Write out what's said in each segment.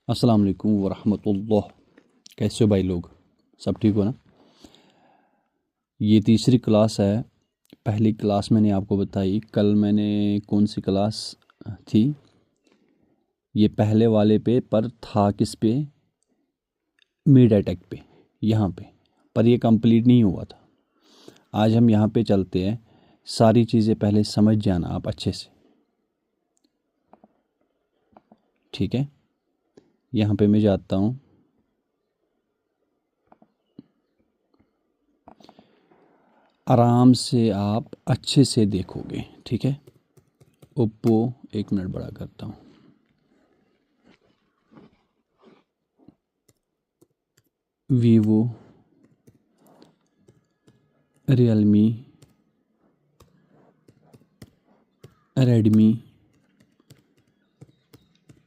अस्सलाम वालेकुम वरहमतुल्लाह। कैसे हो भाई लोग? सब ठीक हो ना? ये तीसरी क्लास है। पहली क्लास मैंने आपको बताई, कल मैंने कौन सी क्लास थी, ये पहले वाले पे पर था किस पे, मीडिया टेक पे, यहाँ पे, पर ये कंप्लीट नहीं हुआ था। आज हम यहाँ पे चलते हैं। सारी चीज़ें पहले समझ जाना आप अच्छे से, ठीक है? यहाँ पे मैं जाता हूँ। आराम से आप अच्छे से देखोगे, ठीक है? ओप्पो, एक मिनट बड़ा करता हूँ। वीवो, रियलमी, रेडमी,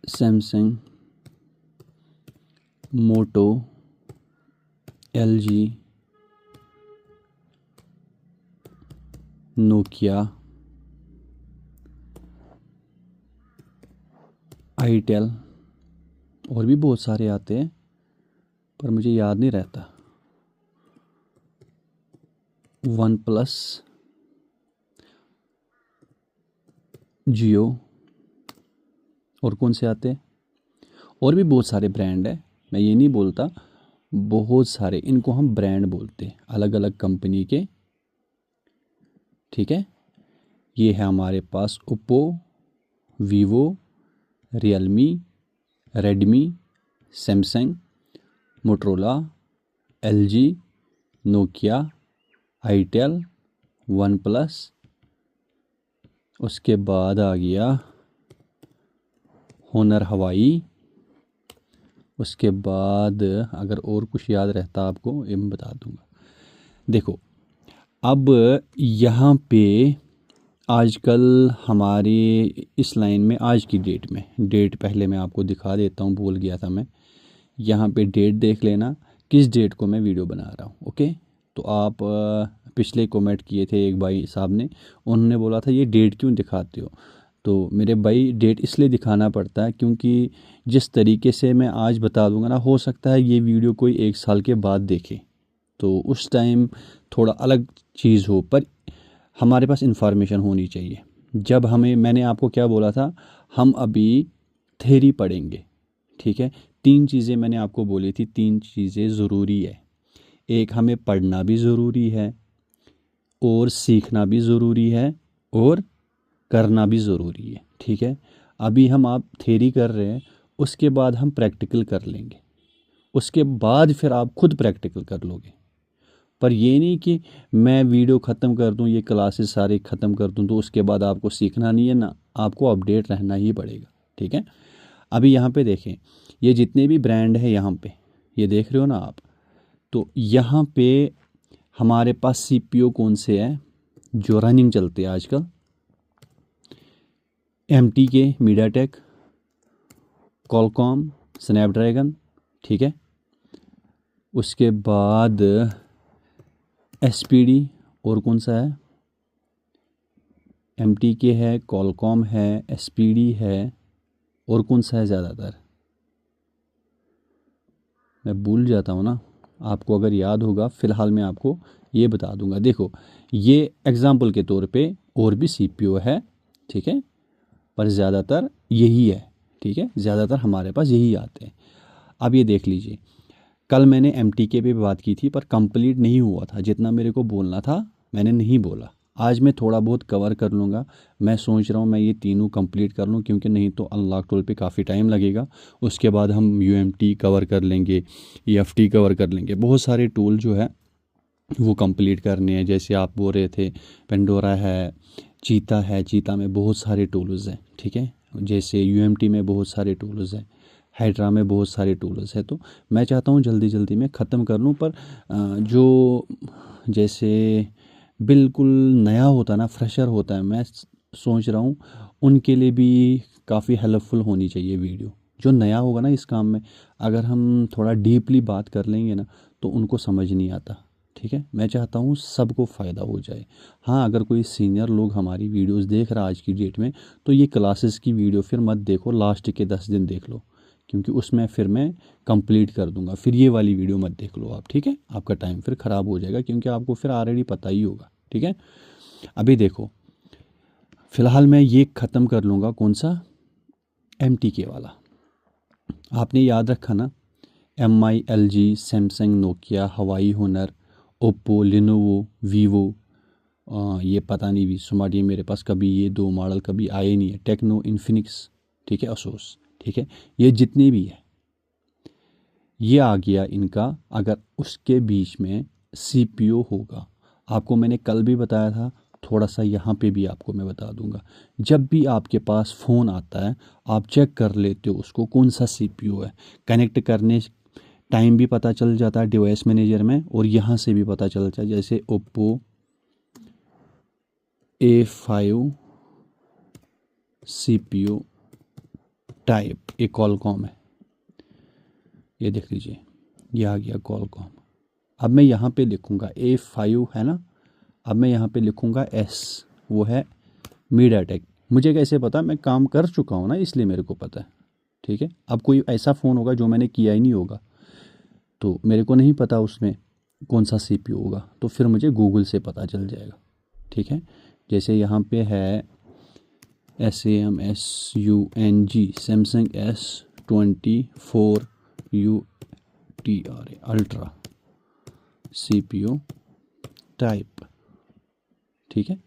सैमसंग, मोटो, एलजी, नोकिया, आईटेल, और भी बहुत सारे आते हैं पर मुझे याद नहीं रहता। वन प्लस, जियो, और कौन से आते हैं? और भी बहुत सारे ब्रांड है, मैं ये नहीं बोलता, बहुत सारे, इनको हम ब्रांड बोलते हैं, अलग अलग कंपनी के, ठीक है? ये है हमारे पास Oppo, Vivo, Realme, Redmi, Samsung, Motorola, LG, Nokia, itel, OnePlus, उसके बाद आ गया होनर हवाई, उसके बाद अगर और कुछ याद रहता आपको ये मैं बता दूंगा। देखो, अब यहाँ पे आजकल हमारे इस लाइन में, आज की डेट में, डेट पहले मैं आपको दिखा देता हूँ, भूल गया था मैं। यहाँ पे डेट देख लेना किस डेट को मैं वीडियो बना रहा हूँ, ओके? तो आप पिछले कमेंट किए थे एक भाई साहब ने, उन्होंने बोला था ये डेट क्यों दिखाते हो? तो मेरे भाई, डेट इसलिए दिखाना पड़ता है क्योंकि जिस तरीके से मैं आज बता दूंगा ना, हो सकता है ये वीडियो कोई एक साल के बाद देखे, तो उस टाइम थोड़ा अलग चीज़ हो, पर हमारे पास इंफॉर्मेशन होनी चाहिए। जब हमें, मैंने आपको क्या बोला था, हम अभी थ्योरी पढ़ेंगे, ठीक है? तीन चीज़ें मैंने आपको बोली थी, तीन चीज़ें ज़रूरी है। एक, हमें पढ़ना भी ज़रूरी है, और सीखना भी ज़रूरी है, और करना भी ज़रूरी है, ठीक है? अभी हम आप थ्योरी कर रहे हैं, उसके बाद हम प्रैक्टिकल कर लेंगे, उसके बाद फिर आप खुद प्रैक्टिकल कर लोगे। पर ये नहीं कि मैं वीडियो ख़त्म कर दूं, ये क्लासेस सारी ख़त्म कर दूं, तो उसके बाद आपको सीखना नहीं है ना, आपको अपडेट रहना ही पड़ेगा, ठीक है? अभी यहाँ पे देखें, ये जितने भी ब्रांड है यहाँ पे, ये देख रहे हो ना आप, तो यहाँ पे हमारे पास सीपीयू कौन से हैं जो रनिंग चलते हैं आजकल? एमटी के, मीडियाटेक, कॉलकॉम, स्नैपड्रैगन, ठीक है? उसके बाद एसपीडी, और कौन सा है? एमटी के है, कॉलकॉम है, एसपीडी है, और कौन सा है? ज़्यादातर मैं भूल जाता हूँ ना, आपको अगर याद होगा फ़िलहाल मैं आपको ये बता दूंगा। देखो, ये एग्ज़ाम्पल के तौर पे और भी सीपीयू है, ठीक है? पर ज़्यादातर यही है, ठीक है? ज़्यादातर हमारे पास यही आते हैं। अब ये देख लीजिए, कल मैंने एमटीके पे बात की थी, पर कंप्लीट नहीं हुआ था, जितना मेरे को बोलना था मैंने नहीं बोला। आज मैं थोड़ा बहुत कवर कर लूँगा। मैं सोच रहा हूँ मैं ये तीनों कंप्लीट कर लूँ, क्योंकि नहीं तो अनलॉक टूल पे काफ़ी टाइम लगेगा। उसके बाद हम यूएमटी कवर कर लेंगे, ईएफटी कवर कर लेंगे, बहुत सारे टूल जो है वो कंप्लीट करने हैं। जैसे आप बोल रहे थे पेंडोरा है, चीता है, चीता में बहुत सारे टूल्स हैं, ठीक है? जैसे यूएमटी में बहुत सारे टूल्स हैं, हाइड्रा में बहुत सारे टूल्स हैं। तो मैं चाहता हूँ जल्दी जल्दी में ख़त्म कर लूँ, पर जो जैसे बिल्कुल नया होता है ना, फ्रेशर होता है, मैं सोच रहा हूँ उनके लिए भी काफ़ी हेल्पफुल होनी चाहिए वीडियो। जो नया होगा ना इस काम में, अगर हम थोड़ा डीपली बात कर लेंगे ना, तो उनको समझ नहीं आता, ठीक है? मैं चाहता हूँ सबको फ़ायदा हो जाए। हाँ, अगर कोई सीनियर लोग हमारी वीडियोस देख रहा है आज की डेट में, तो ये क्लासेस की वीडियो फिर मत देखो, लास्ट के 10 दिन देख लो, क्योंकि उसमें फिर मैं कंप्लीट कर दूंगा, फिर ये वाली वीडियो मत देख लो आप, ठीक है। आपका टाइम फिर ख़राब हो जाएगा, क्योंकि आपको फिर ऑलरेडी पता ही होगा, ठीक है। अभी देखो, फ़िलहाल मैं ये ख़त्म कर लूँगा, कौन सा, MTK वाला। आपने याद रखा ना, MI, LG, सैमसंग, नोकिया, हवाई, होनर, ओप्पो, लिनोवो, वीवो, ये पता नहीं भी स्मार्ट, ये मेरे पास कभी ये 2 मॉडल कभी आए नहीं है, टेक्नो, इन्फिनिक्स, ठीक है, असोस, ठीक है, ये जितने भी है ये आ गया इनका। अगर उसके बीच में CPU होगा, आपको मैंने कल भी बताया था, थोड़ा सा यहाँ पे भी आपको मैं बता दूंगा। जब भी आपके पास फ़ोन आता है, आप चेक कर लेते हो उसको कौन सा CPU है, कनेक्ट करने टाइम भी पता चल जाता है डिवाइस मैनेजर में, और यहाँ से भी पता चलता है। जैसे ओप्पो A5 CPU टाइप, ये कॉलकॉम है, ये देख लीजिए, ये आ गया कॉलकॉम। अब मैं यहाँ पे लिखूँगा A5 है ना, अब मैं यहाँ पे लिखूँगा S, वो है मीडियाटेक। मुझे कैसे पता, मैं काम कर चुका हूँ ना, इसलिए मेरे को पता है, ठीक है। अब कोई ऐसा फ़ोन होगा जो मैंने किया ही नहीं होगा, तो मेरे को नहीं पता उसमें कौन सा CPU होगा, तो फिर मुझे गूगल से पता चल जाएगा, ठीक है। जैसे यहाँ पे है SAMSUNG Samsung S24 UTRA ultra CPU type, ठीक है,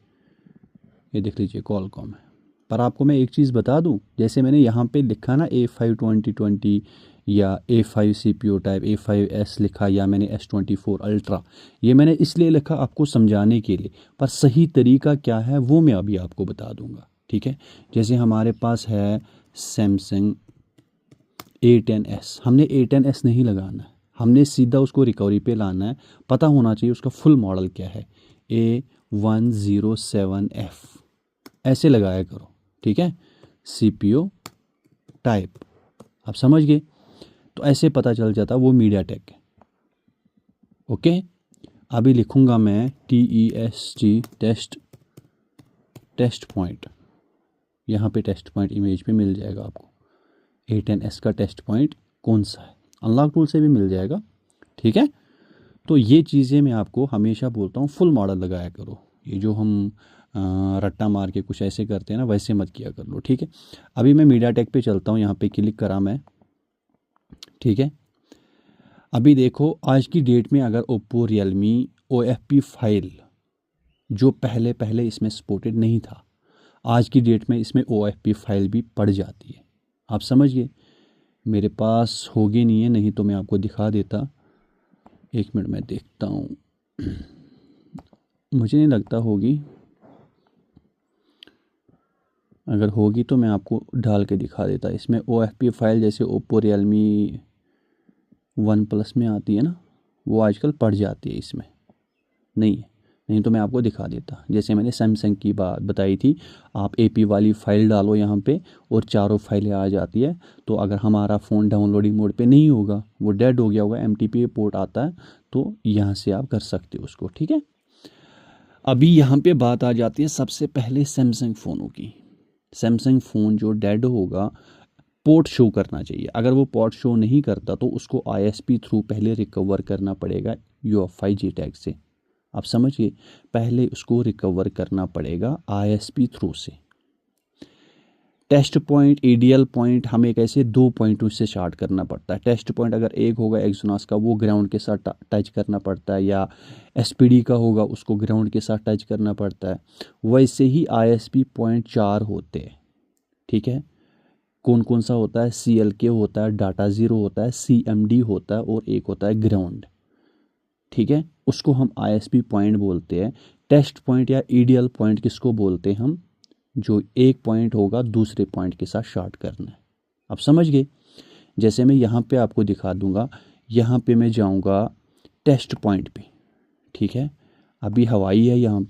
ये देख लीजिए कॉलकॉम है। पर आपको मैं एक चीज़ बता दूं, जैसे मैंने यहाँ पे लिखा ना A5 2020 या A5 CPU टाइप, A5S लिखा, या मैंने S24 अल्ट्रा, ये मैंने इसलिए लिखा आपको समझाने के लिए, पर सही तरीका क्या है वो मैं अभी आपको बता दूंगा, ठीक है। जैसे हमारे पास है सैमसंग A10s, हमने A10s नहीं लगाना है, हमने सीधा उसको रिकवरी पे लाना है। पता होना चाहिए उसका फुल मॉडल क्या है, A107F ऐसे लगाया करो, ठीक है। CPU टाइप, आप समझ गए, तो ऐसे पता चल जाता वो मीडियाटेक है, ओके। अभी लिखूंगा मैं TEST टेस्ट पॉइंट, यहाँ पे टेस्ट पॉइंट इमेज पे मिल जाएगा आपको, A10s का टेस्ट पॉइंट कौन सा है, अनलॉक टूल से भी मिल जाएगा, ठीक है। तो ये चीज़ें मैं आपको हमेशा बोलता हूँ, फुल मॉडल लगाया करो। ये जो हम रट्टा मार के कुछ ऐसे करते हैं ना, वैसे मत किया कर लो, ठीक है। अभी मैं मीडियाटेक पे चलता हूँ, यहाँ पे क्लिक करा मैं, ठीक है। अभी देखो आज की डेट में अगर ओप्पो, रियलमी OFP फाइल, जो पहले पहले इसमें सपोर्टेड नहीं था, आज की डेट में इसमें OFP फाइल भी पड़ जाती है, आप समझिए। मेरे पास होगी नहीं है, नहीं तो मैं आपको दिखा देता, 1 मिनट में देखता हूँ, मुझे नहीं लगता होगी, अगर होगी तो मैं आपको डाल के दिखा देता। इसमें OFP फाइल जैसे ओप्पो, रियलमी, OnePlus में आती है ना, वो आजकल पड़ जाती है, इसमें नहीं है, नहीं तो मैं आपको दिखा देता। जैसे मैंने सैमसंग की बात बताई थी, आप AP वाली फ़ाइल डालो यहाँ पे और चारों फाइलें आ जाती है। तो अगर हमारा फ़ोन डाउनलोडिंग मोड पे नहीं होगा, वो डेड हो गया होगा, MTP पोर्ट आता है, तो यहाँ से आप कर सकते हो उसको, ठीक है। अभी यहाँ पे बात आ जाती है सबसे पहले सैमसंग फ़ोनों की। सैमसंग फ़ोन जो डेड होगा, पोर्ट शो करना चाहिए। अगर वो पोर्ट शो नहीं करता तो उसको ISP थ्रू पहले रिकवर करना पड़ेगा UEFI JTAG से, आप समझिए, पहले उसको रिकवर करना पड़ेगा ISP थ्रू से। टेस्ट पॉइंट, ADL पॉइंट, हमें कैसे 2 पॉइंटों से स्टार्ट करना पड़ता है। टेस्ट पॉइंट अगर एक होगा एक्सोनस का, वो ग्राउंड के साथ टच करना पड़ता है, या SPD का होगा उसको ग्राउंड के साथ टच करना पड़ता है। वैसे ही ISP पॉइंट 4 होते हैं, ठीक है। कौन कौन सा होता है, CLK होता है, डाटा ज़ीरो होता है, CMD होता है, और एक होता है ग्राउंड, ठीक है। उसको हम ISP पॉइंट बोलते हैं। टेस्ट पॉइंट या EDL पॉइंट किसको बोलते हैं हम, जो एक पॉइंट होगा दूसरे पॉइंट के साथ शॉर्ट करना है, आप समझ गए। जैसे मैं यहाँ पे आपको दिखा दूंगा, यहाँ पे मैं जाऊँगा टेस्ट पॉइंट पे, ठीक है। अभी हवाई है यहाँ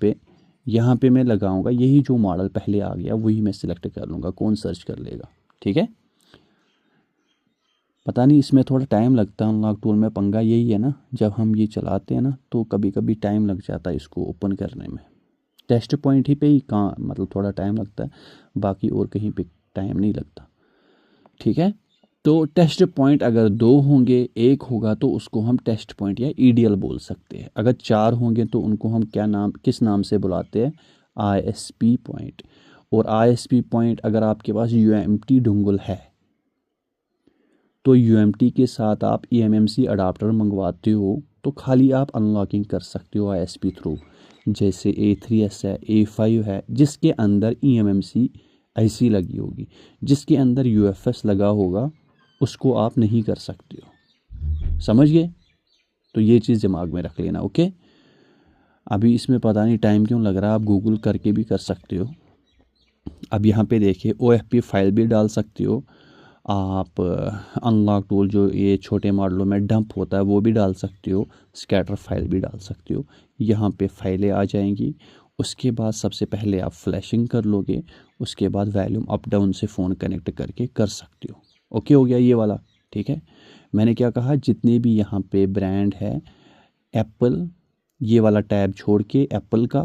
पे मैं लगाऊंगा, यही जो मॉडल पहले आ गया वही मैं सिलेक्ट कर लूँगा, कौन सर्च कर लेगा, ठीक है। पता नहीं इसमें थोड़ा टाइम लगता है, अनलॉक टूल में पंगा यही है ना, जब हम ये चलाते हैं ना तो कभी कभी टाइम लग जाता है इसको ओपन करने में। टेस्ट पॉइंट ही पे ही कहाँ मतलब थोड़ा टाइम लगता है, बाकी और कहीं पे टाइम नहीं लगता, ठीक है। तो टेस्ट पॉइंट अगर 2 होंगे, 1 होगा तो उसको हम टेस्ट पॉइंट या ईडीएल बोल सकते हैं। अगर 4 होंगे तो उनको हम किस नाम से बुलाते हैं? ISP point. और आईएसपी पॉइंट अगर आपके पास यूएमटी डोंगल है तो यूएमटी के साथ आप ईएमएमसी अडाप्टर मंगवाते हो तो खाली आप अनलॉकिंग कर सकते हो आईएसपी थ्रू। जैसे A3S है, A5 है, जिसके अंदर ईएमएमसी ऐसी लगी होगी, जिसके अंदर यूएफएस लगा होगा उसको आप नहीं कर सकते हो। समझ गए? तो ये चीज़ दिमाग में रख लेना। ओके, अभी इसमें पता नहीं टाइम क्यों लग रहा है, आप गूगल करके भी कर सकते हो। अब यहाँ पे देखिए OFP फाइल भी डाल सकते हो आप, अनलॉक टूल जो ये छोटे मॉडलों में डंप होता है वो भी डाल सकते हो, स्कैटर फाइल भी डाल सकते हो। यहाँ पे फाइलें आ जाएंगी। उसके बाद सबसे पहले आप फ्लैशिंग कर लोगे, उसके बाद वॉल्यूम अप डाउन से फ़ोन कनेक्ट करके कर सकते हो। ओके हो गया ये वाला, ठीक है। मैंने क्या कहा, जितने भी यहाँ पे ब्रांड है एप्पल, ये वाला टैब छोड़ के एप्पल का,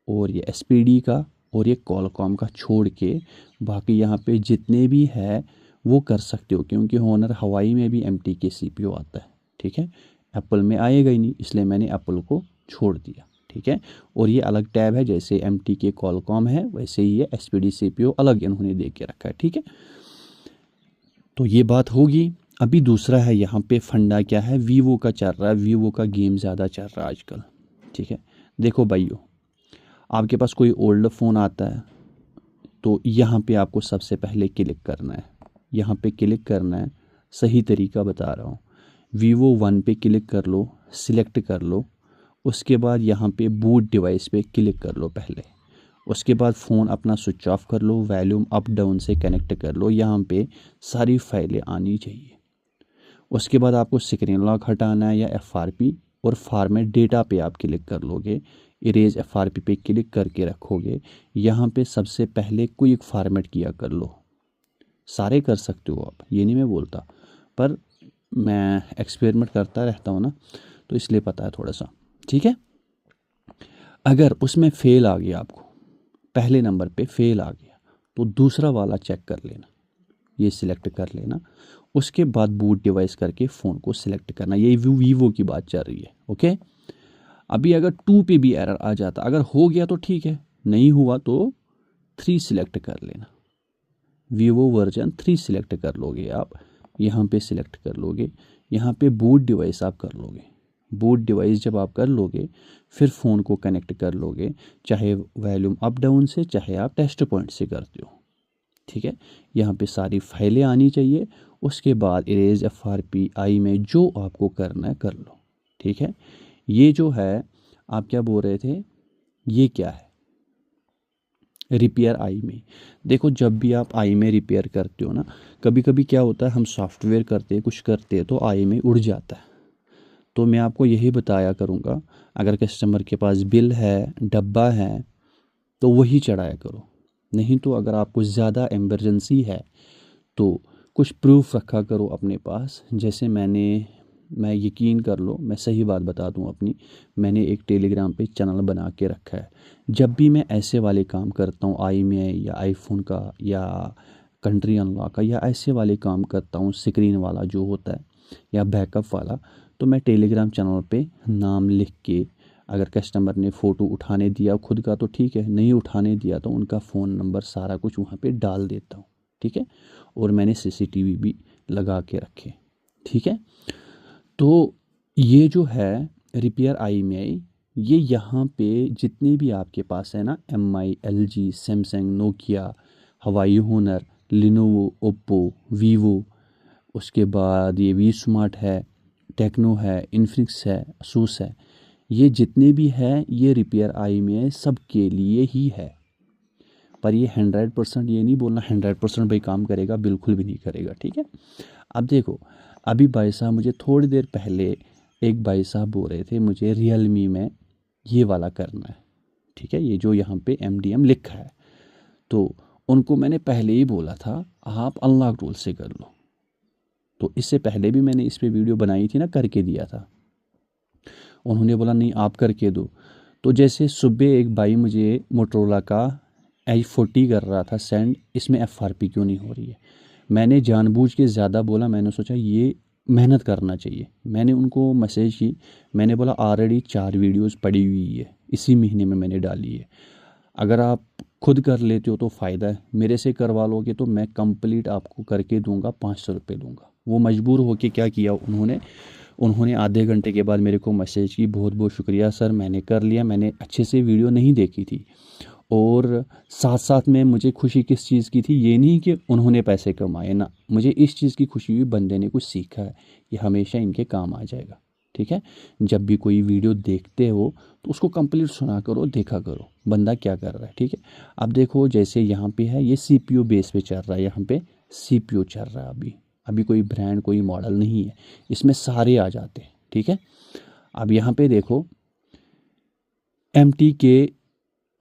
और ये SPD का, और ये कॉलकॉम का छोड़ के बाकी यहाँ पे जितने भी है वो कर सकते हो, क्योंकि होनर हवाई में भी MTK CPU आता है, ठीक है। एप्पल में आएगा ही नहीं, इसलिए मैंने एप्पल को छोड़ दिया, ठीक है। और ये अलग टैब है, जैसे MTK कॉलकॉम है वैसे ही ये SPD CPU अलग इन्होंने दे के रखा है, ठीक है। तो ये बात होगी। अभी दूसरा है यहाँ पे फंडा क्या है, वीवो का चल रहा है, वीवो का गेम ज़्यादा चल रहा है आजकल, ठीक है। देखो भाइयों, आपके पास कोई ओल्ड फ़ोन आता है तो यहाँ पे आपको सबसे पहले क्लिक करना है, यहाँ पे क्लिक करना है, सही तरीका बता रहा हूँ। Vivo One पे क्लिक कर लो, सिलेक्ट कर लो, उसके बाद यहाँ पे बूट डिवाइस पे क्लिक कर लो पहले, उसके बाद फ़ोन अपना स्विच ऑफ कर लो, वॉल्यूम अप डाउन से कनेक्ट कर लो, यहाँ पे सारी फाइलें आनी चाहिए। उसके बाद आपको स्क्रीन लॉक हटाना है या FRP, और फॉर्मेट डेटा पे आप क्लिक कर लोगे, इरेज FRP पे क्लिक करके रखोगे। यहाँ पे सबसे पहले क्विक फॉर्मेट किया कर लो, सारे कर सकते हो आप, ये नहीं मैं बोलता, पर मैं एक्सपेरिमेंट करता रहता हूँ ना, तो इसलिए पता है थोड़ा सा, ठीक है। अगर उसमें फेल आ गया, आपको पहले नंबर पे फेल आ गया, तो दूसरा वाला चेक कर लेना, ये सिलेक्ट कर लेना। उसके बाद बूट डिवाइस करके फ़ोन को सिलेक्ट करना। ये वीवो की बात चल रही है, ओके। अभी अगर 2 पे भी एरर आ जाता, अगर हो गया तो ठीक है, नहीं हुआ तो 3 सिलेक्ट कर लेना, वीवो वर्जन 3 सिलेक्ट कर लोगे आप, यहाँ पे सिलेक्ट कर लोगे, यहाँ पे बूट डिवाइस आप कर लोगे। बूट डिवाइस जब आप कर लोगे फिर फ़ोन को कनेक्ट कर लोगे, चाहे वॉल्यूम अप डाउन से, चाहे आप टेस्ट पॉइंट से करते हो, ठीक है। यहाँ पे सारी फाइलें आनी चाहिए। उसके बाद इरेज FRP आई में जो आपको करना है कर लो, ठीक है। ये जो है आप क्या बोल रहे थे, ये क्या है, रिपेयर आई में। देखो जब भी आप आई में रिपेयर करते हो ना, कभी कभी क्या होता है, हम सॉफ्टवेयर करते हैं, कुछ करते हैं तो आई में उड़ जाता है। तो मैं आपको यही बताया करूँगा, अगर कस्टमर के पास बिल है, डब्बा है, तो वही चढ़ाया करो। नहीं तो अगर आपको ज़्यादा एमरजेंसी है तो कुछ प्रूफ रखा करो अपने पास। जैसे मैं यकीन कर लो, मैं सही बात बता दूं अपनी, मैंने एक टेलीग्राम पे चैनल बना के रखा है। जब भी मैं ऐसे वाले काम करता हूँ, आई में या आईफोन का या कंट्री अनलॉक का या ऐसे वाले काम करता हूँ, स्क्रीन वाला जो होता है या बैकअप वाला, तो मैं टेलीग्राम चैनल पे नाम लिख के, अगर कस्टमर ने फ़ोटो उठाने दिया खुद का तो ठीक है, नहीं उठाने दिया तो उनका फ़ोन नंबर सारा कुछ वहाँ पे डाल देता हूँ, ठीक है। और मैंने CCTV भी लगा के रखे, ठीक है। तो ये जो है रिपेयर आई में आई, ये यहाँ पे जितने भी आपके पास है ना, MI, LG, सैमसंग, नोकिया, हवाई, होनर, लिनोवो, ओप्पो, वीवो, उसके बाद ये वी स्मार्ट है, टेक्नो है, इन्फिनिक्स है, असूस है, ये जितने भी हैं ये रिपेयर आई में सब के लिए ही है। पर ये 100% ये नहीं बोलना 100% भाई काम करेगा, बिल्कुल भी नहीं करेगा, ठीक है। अब देखो, अभी भाई साहब मुझे थोड़ी देर पहले एक भाई साहब बोल रहे थे मुझे रियलमी में ये वाला करना है, ठीक है, ये जो यहाँ पे MDM लिखा है, तो उनको मैंने पहले ही बोला था आप अनलॉक टूल से कर लो। तो इससे पहले भी मैंने इस पर वीडियो बनाई थी ना, करके दिया था, उन्होंने बोला नहीं आप करके दो। तो जैसे सुबह एक भाई मुझे मोटरोला का i40 कर रहा था सेंड, इसमें FRP क्यों नहीं हो रही है। मैंने जानबूझ के ज़्यादा बोला, मैंने सोचा ये मेहनत करना चाहिए। मैंने उनको मैसेज की, मैंने बोला ऑलरेडी 4 वीडियोस पड़ी हुई है, इसी महीने में मैंने डाली है, अगर आप खुद कर लेते हो तो फ़ायदा है, मेरे से करवा लोगे तो मैं कंप्लीट आपको करके दूंगा, 500 रुपये दूंगा। वो मजबूर होके क्या किया उन्होंने आधे घंटे के बाद मेरे को मैसेज की, बहुत बहुत शुक्रिया सर, मैंने कर लिया, मैंने अच्छे से वीडियो नहीं देखी थी। और साथ साथ में मुझे खुशी किस चीज़ की थी, ये नहीं कि उन्होंने पैसे कमाए ना, मुझे इस चीज़ की खुशी हुई, बंदे ने कुछ सीखा है, ये हमेशा इनके काम आ जाएगा। ठीक है, जब भी कोई वीडियो देखते हो तो उसको कंप्लीट सुना करो, देखा करो बंदा क्या कर रहा है। ठीक है, अब देखो जैसे यहाँ पे है, ये CPU बेस पे चल रहा है, यहाँ पे CPU चल रहा है अभी, अभी कोई ब्रांड कोई मॉडल नहीं है, इसमें सारे आ जाते हैं। ठीक है, अब यहाँ पे देखो MT के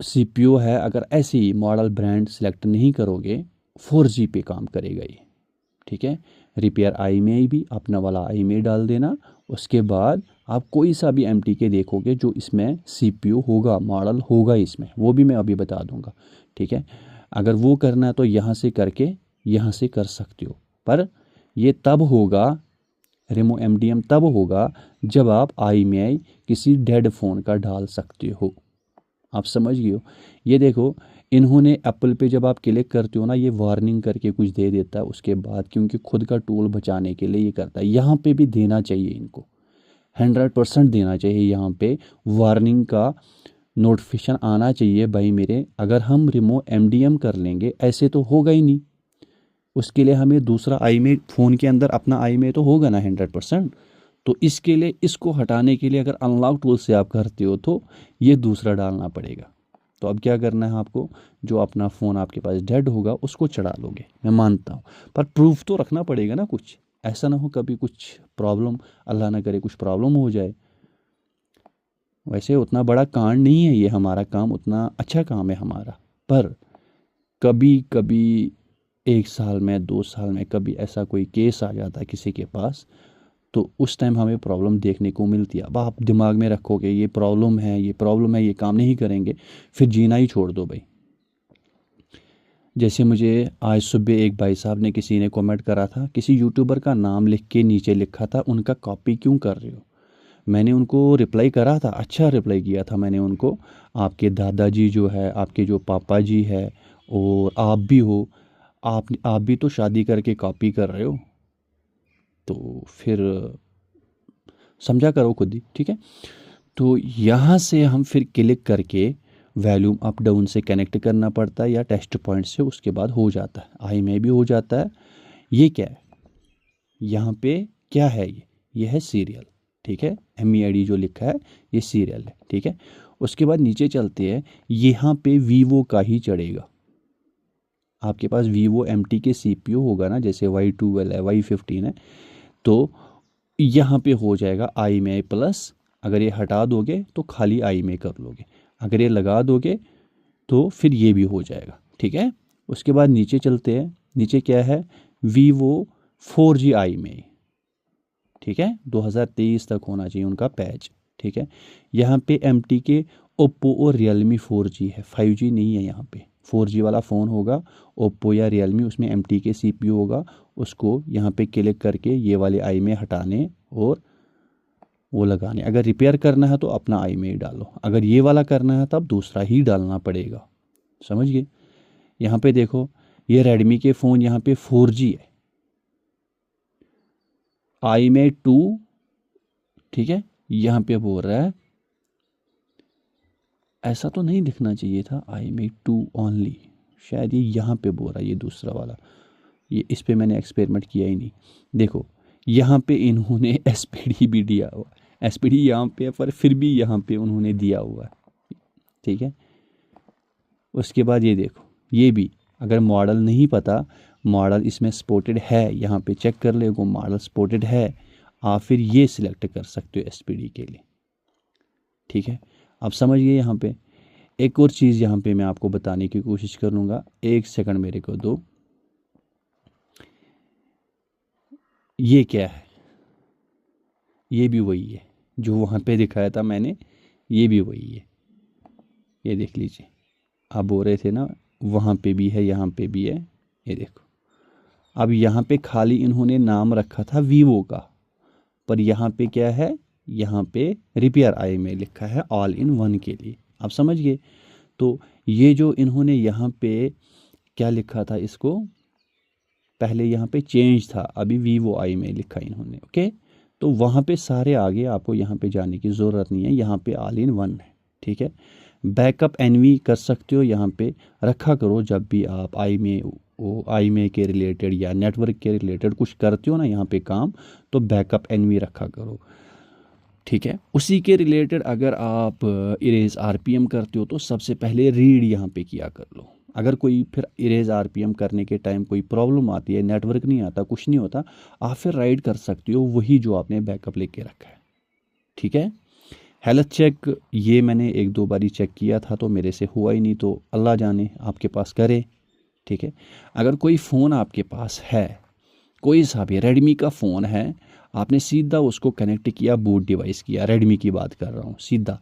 CPU है, अगर ऐसे ही मॉडल ब्रांड सेलेक्ट नहीं करोगे 4G पे काम करेगा ये। ठीक है, रिपेयर IMEI भी अपना वाला IMEI डाल देना, उसके बाद आप कोई सा भी MT के देखोगे जो इसमें CPU होगा, मॉडल होगा इसमें, वो भी मैं अभी बता दूंगा। ठीक है, अगर वो करना है तो यहाँ से करके यहाँ से कर सकते हो, पर ये तब होगा, रेमो MDM तब होगा जब आप IMEI किसी डेड फ़ोन का डाल सकते हो। आप समझ गए हो। ये देखो इन्होंने एप्पल पे जब आप क्लिक करते हो ना, ये वार्निंग करके कुछ दे देता है उसके बाद, क्योंकि खुद का टूल बचाने के लिए ये करता है। यहाँ पे भी देना चाहिए इनको, 100% देना चाहिए, यहाँ पे वार्निंग का नोटिफिकेशन आना चाहिए भाई मेरे। अगर हम रिमो MDM कर लेंगे, ऐसे तो होगा ही नहीं, उसके लिए हमें दूसरा IMEI फ़ोन के अंदर अपना IMEI तो होगा ना 100%। तो इसके लिए, इसको हटाने के लिए अगर अनलॉक टूल से आप करते हो तो ये दूसरा डालना पड़ेगा। तो अब क्या करना है आपको, जो अपना फ़ोन आपके पास डेड होगा उसको चढ़ा लोगे, मैं मानता हूँ, पर प्रूफ तो रखना पड़ेगा ना कुछ, ऐसा ना हो कभी कुछ प्रॉब्लम, अल्लाह ना करे कुछ प्रॉब्लम हो जाए। वैसे उतना बड़ा कांड नहीं है ये, हमारा काम उतना अच्छा काम है हमारा, पर कभी कभी 1 साल में 2 साल में कभी ऐसा कोई केस आ जाता है किसी के पास, तो उस टाइम हमें प्रॉब्लम देखने को मिलती है। अब आप दिमाग में रखोगे ये प्रॉब्लम है, ये प्रॉब्लम है, ये काम नहीं करेंगे, फिर जीना ही छोड़ दो भाई। जैसे मुझे आज सुबह एक भाई साहब ने, किसी ने कमेंट करा था, किसी यूट्यूबर का नाम लिख के नीचे लिखा था उनका कॉपी क्यों कर रहे हो। मैंने उनको रिप्लाई करा था, अच्छा रिप्लाई किया था मैंने उनको, आपके दादाजी जो है, आपके जो पापा जी है और आप भी हो, आप भी तो शादी करके कॉपी कर रहे हो, तो फिर समझा करो खुद ही। ठीक है, तो यहाँ से हम फिर क्लिक करके वॉल्यूम अप डाउन से कनेक्ट करना पड़ता है, या टेस्ट पॉइंट से, उसके बाद हो जाता है, IMEI भी हो जाता है। ये क्या है, यहाँ पे क्या है, ये है सीरियल। ठीक है, MEID जो लिखा है ये सीरियल है। ठीक है, उसके बाद नीचे चलते हैं, यहाँ पे वीवो का ही चढ़ेगा। आपके पास वीवो MT के CPU होगा ना, जैसे Y12 है, Y15 है, तो यहाँ पे हो जाएगा IMEI प्लस। अगर ये हटा दोगे तो खाली IMEI कर लोगे, अगर ये लगा दोगे तो फिर ये भी हो जाएगा। ठीक है, उसके बाद नीचे चलते हैं, नीचे क्या है, वीवो 4G IMEI। ठीक है, 2023 तक होना चाहिए उनका पैच। ठीक है, यहाँ पे MT के ओप्पो और रियलमी 4G है, 5G नहीं है, यहाँ पे 4G वाला फ़ोन होगा ओप्पो या रियलमी, उसमें MT के CPU होगा, उसको यहाँ पे क्लिक करके ये वाले IMEI हटाने और वो लगाने। अगर रिपेयर करना है तो अपना IMEI डालो, अगर ये वाला करना है तब दूसरा ही डालना पड़ेगा। समझ गए। यहाँ पे देखो, ये रेडमी के फ़ोन यहाँ पे 4G है, IMEI 2। ठीक है, यहाँ पे बोल रहा है, ऐसा तो नहीं दिखना चाहिए था, IMEI 2 ओनली, शायद ये यहाँ पे बोल रहा है, ये दूसरा वाला, ये इस पे मैंने एक्सपेरिमेंट किया ही नहीं। देखो यहाँ पे इन्होंने SPD भी दिया हुआ, SPD यहाँ पे है, पर फिर भी यहाँ पे उन्होंने दिया हुआ है। ठीक है, उसके बाद ये देखो, ये भी अगर मॉडल नहीं पता, मॉडल इसमें स्पोर्टेड है, यहाँ पे चेक कर ले, वो मॉडल स्पोर्टेड है, आप फिर ये सिलेक्ट कर सकते हो SPD के लिए। ठीक है, आप समझ गए। यहाँ पे एक और चीज़ यहाँ पे मैं आपको बताने की कोशिश करूँगा, 1 सेकंड मेरे को दो। ये क्या है, ये भी वही है जो वहाँ पे दिखाया था मैंने, ये भी वही है, ये देख लीजिए। आप बोल रहे थे ना वहाँ पे भी है, यहाँ पे भी है, ये देखो अब यहाँ पे खाली इन्होंने नाम रखा था वीवो का, पर यहाँ पे क्या है, यहाँ पे रिपेयर आई में लिखा है ऑल इन वन के लिए। आप समझ गए। तो ये जो इन्होंने यहाँ पे क्या लिखा था, इसको पहले यहाँ पे चेंज था, अभी वीवो आई में लिखा इन्होंने। ओके, तो वहाँ पे सारे आगे, आपको यहाँ पे जाने की ज़रूरत नहीं है, यहाँ पे ऑल इन वन है। ठीक है, बैकअप एनवी कर सकते हो, यहाँ पे रखा करो जब भी आप आई में के रिलेटेड या नेटवर्क के रिलेटेड कुछ करते हो ना यहाँ पे काम, तो बैकअप एनवी रखा करो। ठीक है, उसी के रिलेटेड अगर आप इरेज आरपीएम करते हो तो सबसे पहले रीड यहाँ पे किया कर लो। अगर कोई फिर इरेज आरपीएम करने के टाइम कोई प्रॉब्लम आती है, नेटवर्क नहीं आता, कुछ नहीं होता, आप फिर राइड कर सकते हो वही जो आपने बैकअप लेके रखा है। ठीक है, हेल्थ चेक ये मैंने 1-2 बारी चेक किया था तो मेरे से हुआ ही नहीं, तो अल्लाह जाने आपके पास करे। ठीक है, अगर कोई फ़ोन आपके पास है, कोई सा भी रेडमी का फ़ोन है, आपने सीधा उसको कनेक्ट किया, बूट डिवाइस किया, रेडमी की बात कर रहा हूँ, सीधा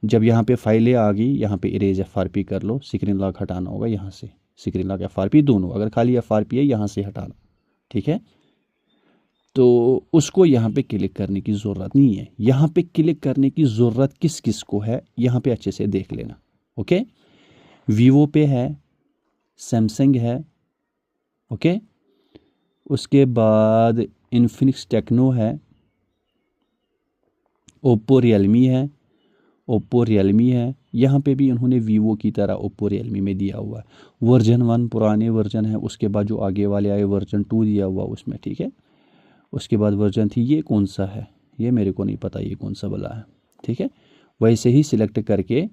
जब यहाँ पे फाइलें आ गई, यहाँ पे इरेज एफआरपी कर लो, स्क्रीन लॉक हटाना होगा यहाँ से, स्क्रीन लॉक एफआरपी दोनों, अगर खाली एफआरपी है यहाँ से हटाना। ठीक है, तो उसको यहाँ पे क्लिक करने की ज़रूरत नहीं है। यहाँ पे क्लिक करने की ज़रूरत किस किस को है, यहाँ पे अच्छे से देख लेना। ओके, वीवो पे है, सैमसंग है, ओके, उसके बाद इन्फिनिक्स टेक्नो है, ओप्पो रियलमी है, ओप्पो रियलमी है, यहाँ पे भी उन्होंने वीवो की तरह ओप्पो रियलमी में दिया हुआ है। वर्जन 1 पुराने वर्जन है, उसके बाद जो आगे वाले आए वर्जन 2 दिया हुआ उसमें। ठीक है, उसके बाद वर्जन थी, ये कौन सा है ये मेरे को नहीं पता, ये कौन सा वाला है। ठीक है, वैसे ही सिलेक्ट करके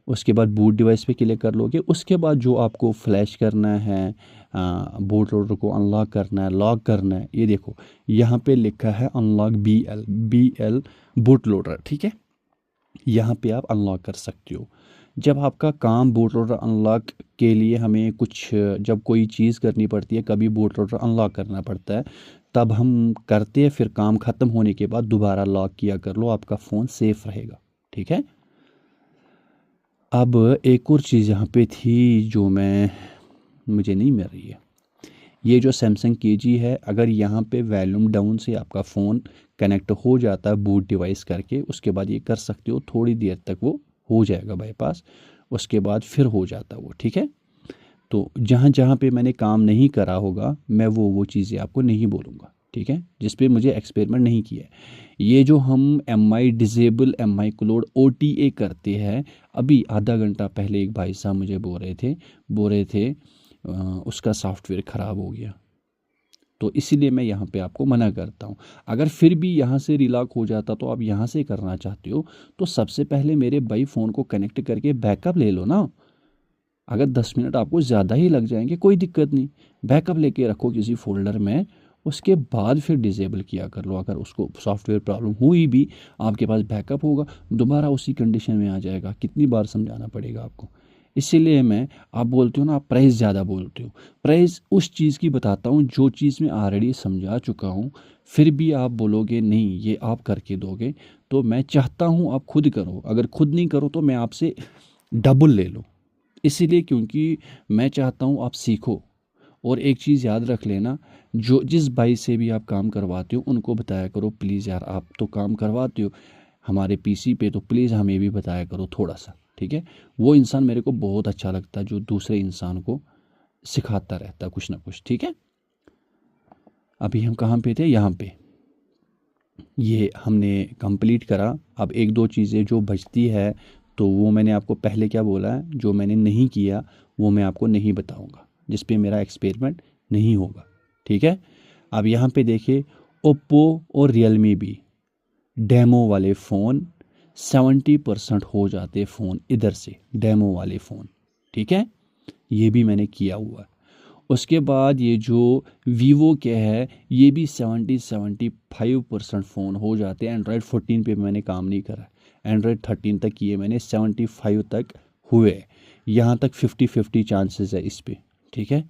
उसके बाद बूट डिवाइस पे क्लिक कर लोगे। उसके बाद जो आपको फ्लैश करना है, बूट लोडर को अनलॉक करना है, लॉक करना है, ये देखो यहाँ पे लिखा है अनलॉक BL बूट लोडर। ठीक है, यहाँ पे आप अनलॉक कर सकते हो। जब आपका काम बूट लोडर अनलॉक के लिए हमें कुछ जब कोई चीज़ करनी पड़ती है, कभी बूट लोडर अनलॉक करना पड़ता है, तब हम करते हैं, फिर काम ख़त्म होने के बाद दोबारा लॉक किया कर लो, आपका फ़ोन सेफ रहेगा। ठीक है, अब एक और चीज़ यहाँ पे थी जो मुझे नहीं मिल रही है, ये जो सैमसंग KG है, अगर यहाँ पे वॉल्यूम डाउन से आपका फ़ोन कनेक्ट हो जाता है बूट डिवाइस करके, उसके बाद ये कर सकते हो, थोड़ी देर तक वो हो जाएगा बाईपास, उसके बाद फिर हो जाता है वो। ठीक है, तो जहाँ जहाँ पे मैंने काम नहीं करा होगा मैं वो चीज़ें आपको नहीं बोलूँगा। ठीक है, जिस पे मुझे एक्सपेरिमेंट नहीं किया है। ये जो हम MI डिजेबल MI क्लोड OTA करते हैं, अभी आधा घंटा पहले एक भाई साहब मुझे बोल रहे थे उसका सॉफ्टवेयर ख़राब हो गया, तो इसीलिए मैं यहाँ पे आपको मना करता हूँ। अगर फिर भी यहाँ से रिलॉक हो जाता तो आप यहाँ से करना चाहते हो तो सबसे पहले मेरे भाई फ़ोन को कनेक्ट करके बैकअप ले लो ना। अगर 10 मिनट आपको ज़्यादा ही लग जाएंगे कोई दिक्कत नहीं, बैकअप लेके रखो किसी फोल्डर में, उसके बाद फिर डिसेबल किया कर लो। अगर उसको सॉफ्टवेयर प्रॉब्लम हुई भी, आपके पास बैकअप होगा, दोबारा उसी कंडीशन में आ जाएगा। कितनी बार समझाना पड़ेगा आपको। इसीलिए मैं, आप बोलते हो ना आप प्राइस ज़्यादा बोलते हो, प्राइस उस चीज़ की बताता हूँ जो चीज़ मैं ऑलरेडी समझा चुका हूँ, फिर भी आप बोलोगे नहीं ये आप करके दोगे, तो मैं चाहता हूँ आप खुद करो। अगर खुद नहीं करो तो मैं आपसे डबल ले लो, इसीलिए क्योंकि मैं चाहता हूँ आप सीखो। और एक चीज़ याद रख लेना, जो जिस भाई से भी आप काम करवाते हो उनको बताया करो प्लीज़ यार, आप तो काम करवाते हो हमारे PC पे, तो प्लीज़ हमें भी बताया करो थोड़ा सा। ठीक है, वो इंसान मेरे को बहुत अच्छा लगता है जो दूसरे इंसान को सिखाता रहता है कुछ ना कुछ। ठीक है, अभी हम कहाँ पे थे, यहाँ पे ये हमने कंप्लीट करा। अब 1-2 चीज़ें जो बचती है तो वो मैंने आपको पहले क्या बोला है, जो मैंने नहीं किया वो मैं आपको नहीं बताऊंगा, जिस पे मेरा एक्सपेरिमेंट नहीं होगा। ठीक है, अब यहाँ पे देखिए ओप्पो और रियलमी भी डेमो वाले फ़ोन 70% हो जाते फ़ोन इधर से, डेमो वाले फ़ोन। ठीक है, ये भी मैंने किया हुआ है। उसके बाद ये जो वीवो के है ये भी 70-75% फ़ोन हो जाते हैं। एंड्रॉयड 14 पे मैंने काम नहीं करा, एंड्रॉयड 13 तक किए मैंने, 75 तक हुए, यहाँ तक 50-50 चांसेस है इस पे। ठीक है,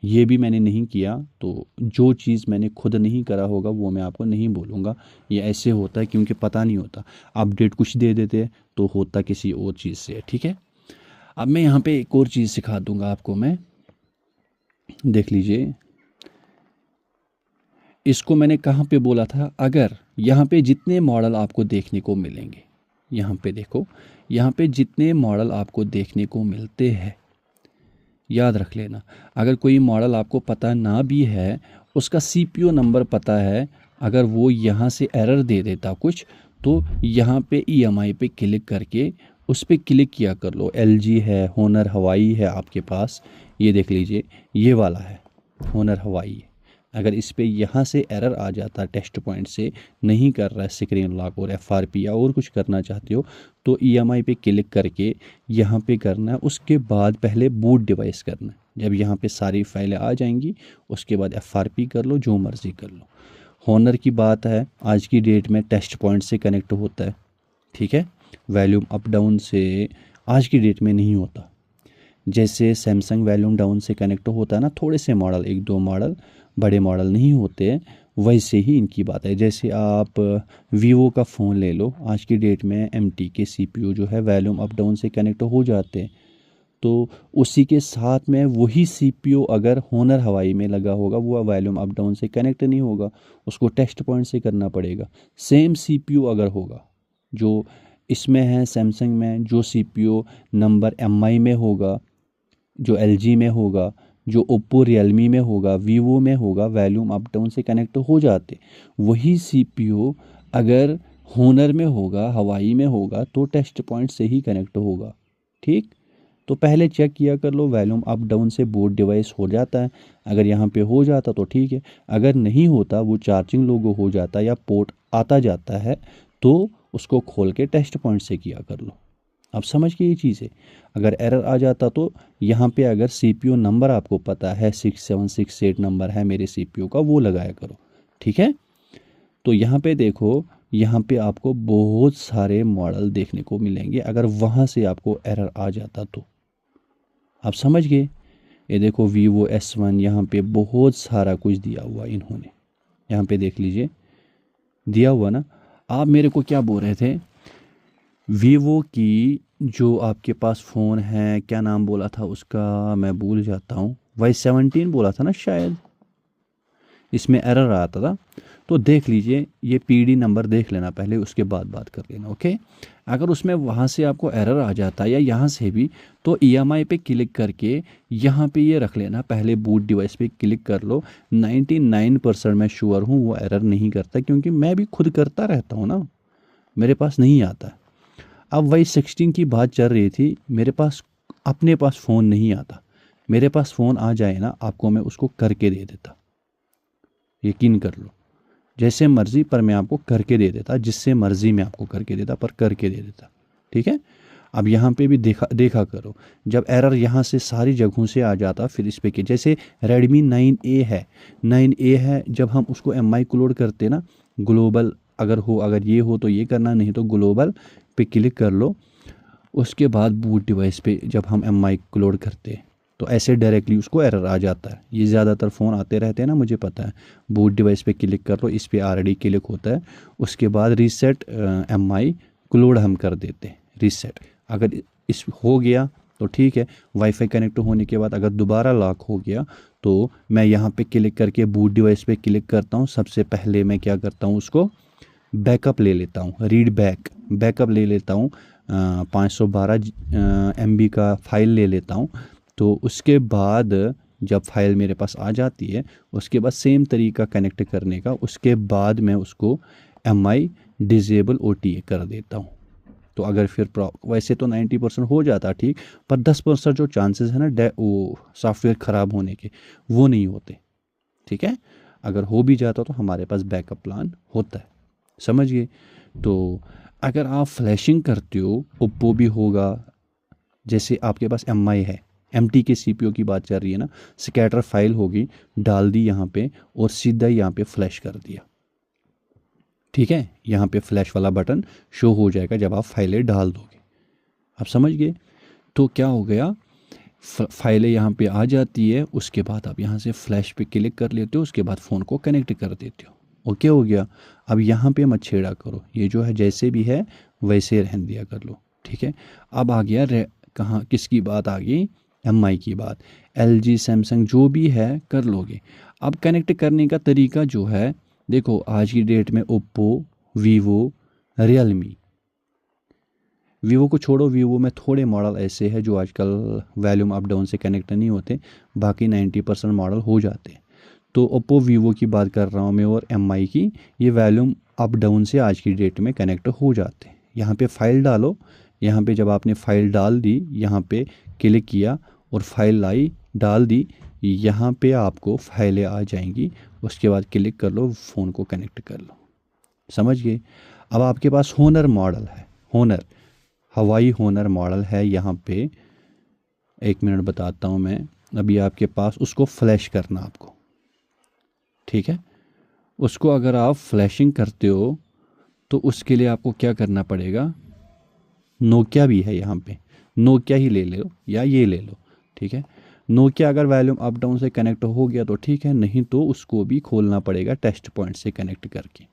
ये भी मैंने नहीं किया, तो जो चीज़ मैंने खुद नहीं करा होगा वो मैं आपको नहीं बोलूँगा। ये ऐसे होता है क्योंकि पता नहीं होता, अपडेट कुछ दे देते हैं तो होता किसी और चीज़ से। ठीक है, अब मैं यहाँ पे एक और चीज़ सिखा दूँगा आपको, मैं देख लीजिए, इसको मैंने कहाँ पे बोला था, अगर यहाँ पे जितने मॉडल आपको देखने को मिलेंगे, यहाँ पे देखो, यहाँ पे जितने मॉडल आपको देखने को मिलते हैं, याद रख लेना। अगर कोई मॉडल आपको पता ना भी है, उसका सीपीयू नंबर पता है, अगर वो यहाँ से एरर दे देता कुछ, तो यहाँ पे ईएमआई पे क्लिक करके उस पर क्लिक किया कर लो। एलजी है, होनर हवाई है आपके पास, ये देख लीजिए, ये वाला है होनर हवाई। अगर इस पे यहाँ से एरर आ जाता, टेस्ट पॉइंट से नहीं कर रहा है स्क्रीन लॉक और एफआरपी या और कुछ करना चाहते हो, तो ईएमआई पे क्लिक करके यहाँ पे करना है। उसके बाद पहले बूट डिवाइस करना है। जब यहाँ पे सारी फाइलें आ जाएंगी, उसके बाद एफआरपी कर लो, जो मर्ज़ी कर लो। होनर की बात है, आज की डेट में टेस्ट पॉइंट से कनेक्ट होता है, ठीक है, वॉल्यूम अप डाउन से आज की डेट में नहीं होता। जैसे सैमसंग वॉल्यूम डाउन से कनेक्ट होता है ना, थोड़े से मॉडल, एक दो मॉडल, बड़े मॉडल नहीं होते, वैसे ही इनकी बात है। जैसे आप वीवो का फ़ोन ले लो, आज की डेट में एमटी के सीपीयू जो है वॉल्यूम अप डाउन से कनेक्ट हो जाते हैं, तो उसी के साथ में वही सीपीयू अगर होनर हवाई में लगा होगा, वो वॉल्यूम अप डाउन से कनेक्ट नहीं होगा, उसको टेस्ट पॉइंट से करना पड़ेगा। सेम सीपीयू अगर होगा जो इसमें है सैमसंग में, जो सीपीयू नंबर एमआई में होगा, जो एलजी में होगा, जो ओप्पो रियलमी में होगा, वीवो में होगा, वॉल्यूम अप डाउन से कनेक्ट हो जाते। वही सीपीयू अगर होनर में होगा, हवाई में होगा, तो टेस्ट पॉइंट से ही कनेक्ट होगा, ठीक। तो पहले चेक किया कर लो, वॉल्यूम अप डाउन से बूट डिवाइस हो जाता है। अगर यहाँ पे हो जाता तो ठीक है, अगर नहीं होता, वो चार्जिंग लोगो हो जाता या पोर्ट आता जाता है, तो उसको खोल के टेस्ट पॉइंट से किया कर लो। आप समझ के ये चीज़ है। अगर एरर आ जाता तो यहाँ पे अगर सीपीयू नंबर आपको पता है, 6768 नंबर है मेरे सीपीयू का, वो लगाया करो, ठीक है। तो यहाँ पे देखो, यहाँ पे आपको बहुत सारे मॉडल देखने को मिलेंगे। अगर वहाँ से आपको एरर आ जाता तो आप समझ गए। ये देखो वीवो S1, यहाँ पे बहुत सारा कुछ दिया हुआ इन्होंने, यहाँ पे देख लीजिए, दिया हुआ ना। आप मेरे को क्या बोल रहे थे, वीवो की जो आपके पास फ़ोन है, क्या नाम बोला था उसका, मैं भूल जाता हूँ, Y17 बोला था ना शायद, इसमें एरर आता था। तो देख लीजिए, ये पीडी नंबर देख लेना पहले, उसके बाद बात कर लेना, ओके। अगर उसमें वहाँ से आपको एरर आ जाता है या यहाँ से भी, तो ईएमआई पे क्लिक करके यहाँ पे ये रख लेना, पहले बूट डिवाइस पे क्लिक कर लो। 99% मैं श्योर हूँ वो एरर नहीं करता, क्योंकि मैं भी खुद करता रहता हूँ ना, मेरे पास नहीं आता। अब Y16 की बात चल रही थी, मेरे पास अपने पास फ़ोन नहीं आता, मेरे पास फ़ोन आ जाए ना, आपको मैं उसको करके दे देता, यकीन कर लो, जैसे मर्ज़ी, पर मैं आपको करके दे देता, जिससे मर्ज़ी मैं आपको करके देता, पर करके दे देता, ठीक है। अब यहाँ पे भी देखा करो, जब एरर यहाँ से सारी जगहों से आ जाता, फिर इस पे कि जैसे Redmi 9A है, 9A है, जब हम उसको MI क्लोड करते ना, ग्लोबल अगर हो, अगर ये हो तो ये करना, नहीं तो ग्लोबल पे क्लिक कर लो। उसके बाद बूट डिवाइस पे जब हम MI क्लोड करते हैं, तो ऐसे डायरेक्टली उसको एरर आ जाता है। ये ज़्यादातर फ़ोन आते रहते हैं ना, मुझे पता है। बूट डिवाइस पे क्लिक कर लो, इस पे ऑलरेडी क्लिक होता है, उसके बाद रीसेट MI क्लोड हम कर देते हैं, रीसेट। अगर इस हो गया तो ठीक है। वाईफाई कनेक्ट होने के बाद अगर दोबारा लॉक हो गया, तो मैं यहाँ पे क्लिक करके बूट डिवाइस पे क्लिक करता हूँ। सबसे पहले मैं क्या करता हूँ, उसको बैकअप ले लेता हूँ, रीड बैकअप ले लेता हूँ, 512 MB का फ़ाइल ले लेता हूँ। तो उसके बाद जब फाइल मेरे पास आ जाती है, उसके बाद सेम तरीका कनेक्ट करने का, उसके बाद मैं उसको MI डिजेबल OTA कर देता हूँ। तो अगर फिर वैसे तो 90% हो जाता ठीक, पर 10% जो चांसेस है ना वो सॉफ्टवेयर ख़राब होने के, वो नहीं होते, ठीक है। अगर हो भी जाता तो हमारे पास बैकअप प्लान होता है, समझिए। तो अगर आप फ्लैशिंग करते हो, ओप्पो भी होगा, जैसे आपके पास MI है, MT के CPU की बात चल रही है ना, स्कैटर फाइल होगी, डाल दी यहाँ पे और सीधा यहाँ पे फ्लैश कर दिया, ठीक है। यहाँ पे फ्लैश वाला बटन शो हो जाएगा जब आप फाइलें डाल दोगे, आप समझ गए। तो क्या हो गया, फाइलें यहाँ पे आ जाती है, उसके बाद आप यहाँ से फ्लैश पे क्लिक कर लेते हो, उसके बाद फ़ोन को कनेक्ट कर देते हो, ओके हो गया। अब यहाँ पे मत छेड़ा करो, ये जो है जैसे भी है वैसे रहने दिया कर लो, ठीक है। अब आ गया कहाँ, किसकी बात आ गई, MI की बात। LG सैमसंग जो भी है कर लोगे। अब कनेक्ट करने का तरीका जो है, देखो आज की डेट में ओप्पो, वीवो, रियलमी, वीवो को छोड़ो, वीवो में थोड़े मॉडल ऐसे हैं जो आजकल वॉल्यूम अप डाउन से कनेक्ट नहीं होते, बाकी 90% मॉडल हो जाते हैं। तो ओप्पो वीवो की बात कर रहा हूँ मैं और एमआई की, ये वॉल्यूम अप डाउन से आज की डेट में कनेक्ट हो जाते हैं। यहाँ पे फाइल डालो, यहाँ पे जब आपने फाइल डाल दी, यहाँ पे क्लिक किया और फाइल लाई डाल दी, यहाँ पे आपको फाइलें आ जाएंगी। उसके बाद क्लिक कर लो, फ़ोन को कनेक्ट कर लो। समझ गए। अब आपके पास होनर मॉडल है, होनर, हवाई होनर मॉडल है यहाँ पे, 1 मिनट बताता हूँ मैं। अभी आपके पास उसको फ्लैश करना आपको, ठीक है। उसको अगर आप फ्लैशिंग करते हो तो उसके लिए आपको क्या करना पड़ेगा, नोकिया भी है यहाँ पे, नोकिया ही ले लो या ये ले लो, ठीक है। नोकिया अगर वॉल्यूम अप डाउन से कनेक्ट हो गया तो ठीक है, नहीं तो उसको भी खोलना पड़ेगा टेस्ट पॉइंट से कनेक्ट करके,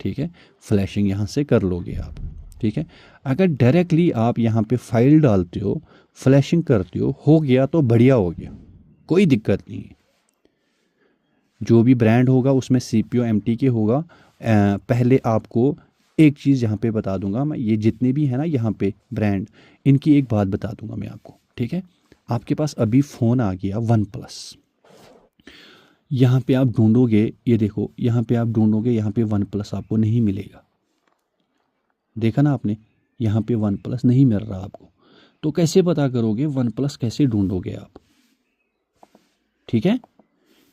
ठीक है। फ्लैशिंग यहाँ से कर लोगे आप, ठीक है। अगर डायरेक्टली आप यहाँ पे फाइल डालते हो, फ्लैशिंग करते हो गया तो बढ़िया हो गया, कोई दिक्कत नहीं है। जो भी ब्रांड होगा उसमें सीपीयू एमटी के होगा। पहले आपको एक चीज़ यहाँ पे बता दूंगा मैं, ये जितने भी है ना यहाँ पे ब्रांड, इनकी एक बात बता दूंगा मैं आपको, ठीक है। आपके पास अभी फ़ोन आ गया वन प्लस, यहाँ पे आप ढूंढोगे, ये देखो यहाँ पे आप ढूंढोगे, यहाँ पे वन प्लस आपको नहीं मिलेगा। देखा ना आपने, यहाँ पे वन प्लस नहीं मिल रहा आपको, तो कैसे पता करोगे, वन प्लस कैसे ढूंढोगे आप, ठीक है।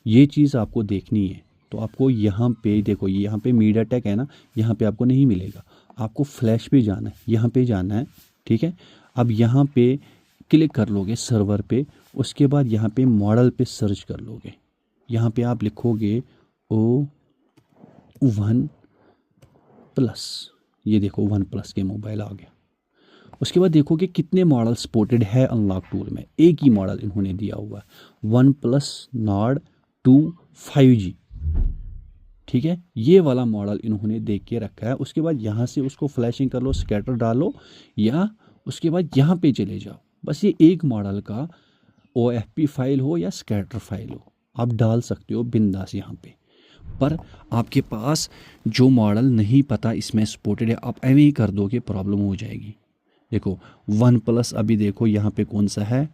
ये चीज़ आपको देखनी है। तो आपको यहाँ पे देखो, ये यहाँ पे मीडियाटेक है ना, यहाँ पे आपको नहीं मिलेगा, आपको फ्लैश पे जाना है, यहाँ पे जाना है, ठीक है। अब यहाँ पे क्लिक कर लोगे सर्वर पे, उसके बाद यहाँ पे मॉडल पे सर्च कर लोगे, यहाँ पे आप लिखोगे O1 प्लस, ये देखो वन प्लस के मोबाइल आ गया। उसके बाद देखोगे कितने मॉडल सपोर्टेड है अनलॉक टूल में, एक ही मॉडल इन्होंने दिया हुआ है, वन प्लस नॉर्ड 2 5G, ठीक है। ये वाला मॉडल इन्होंने देख के रखा है। उसके बाद यहाँ से उसको फ्लैशिंग कर लो, स्कैटर डालो, या उसके बाद यहाँ पे चले जाओ, बस ये एक मॉडल का OFP फाइल हो या स्कैटर फाइल हो, आप डाल सकते हो बिंदास यहाँ पे। पर आपके पास जो मॉडल नहीं पता इसमें सपोर्टेड है, आप ऐਵੇਂ ही कर दोगे, प्रॉब्लम हो जाएगी। देखो वन प्लस अभी देखो यहाँ पे कौन सा है,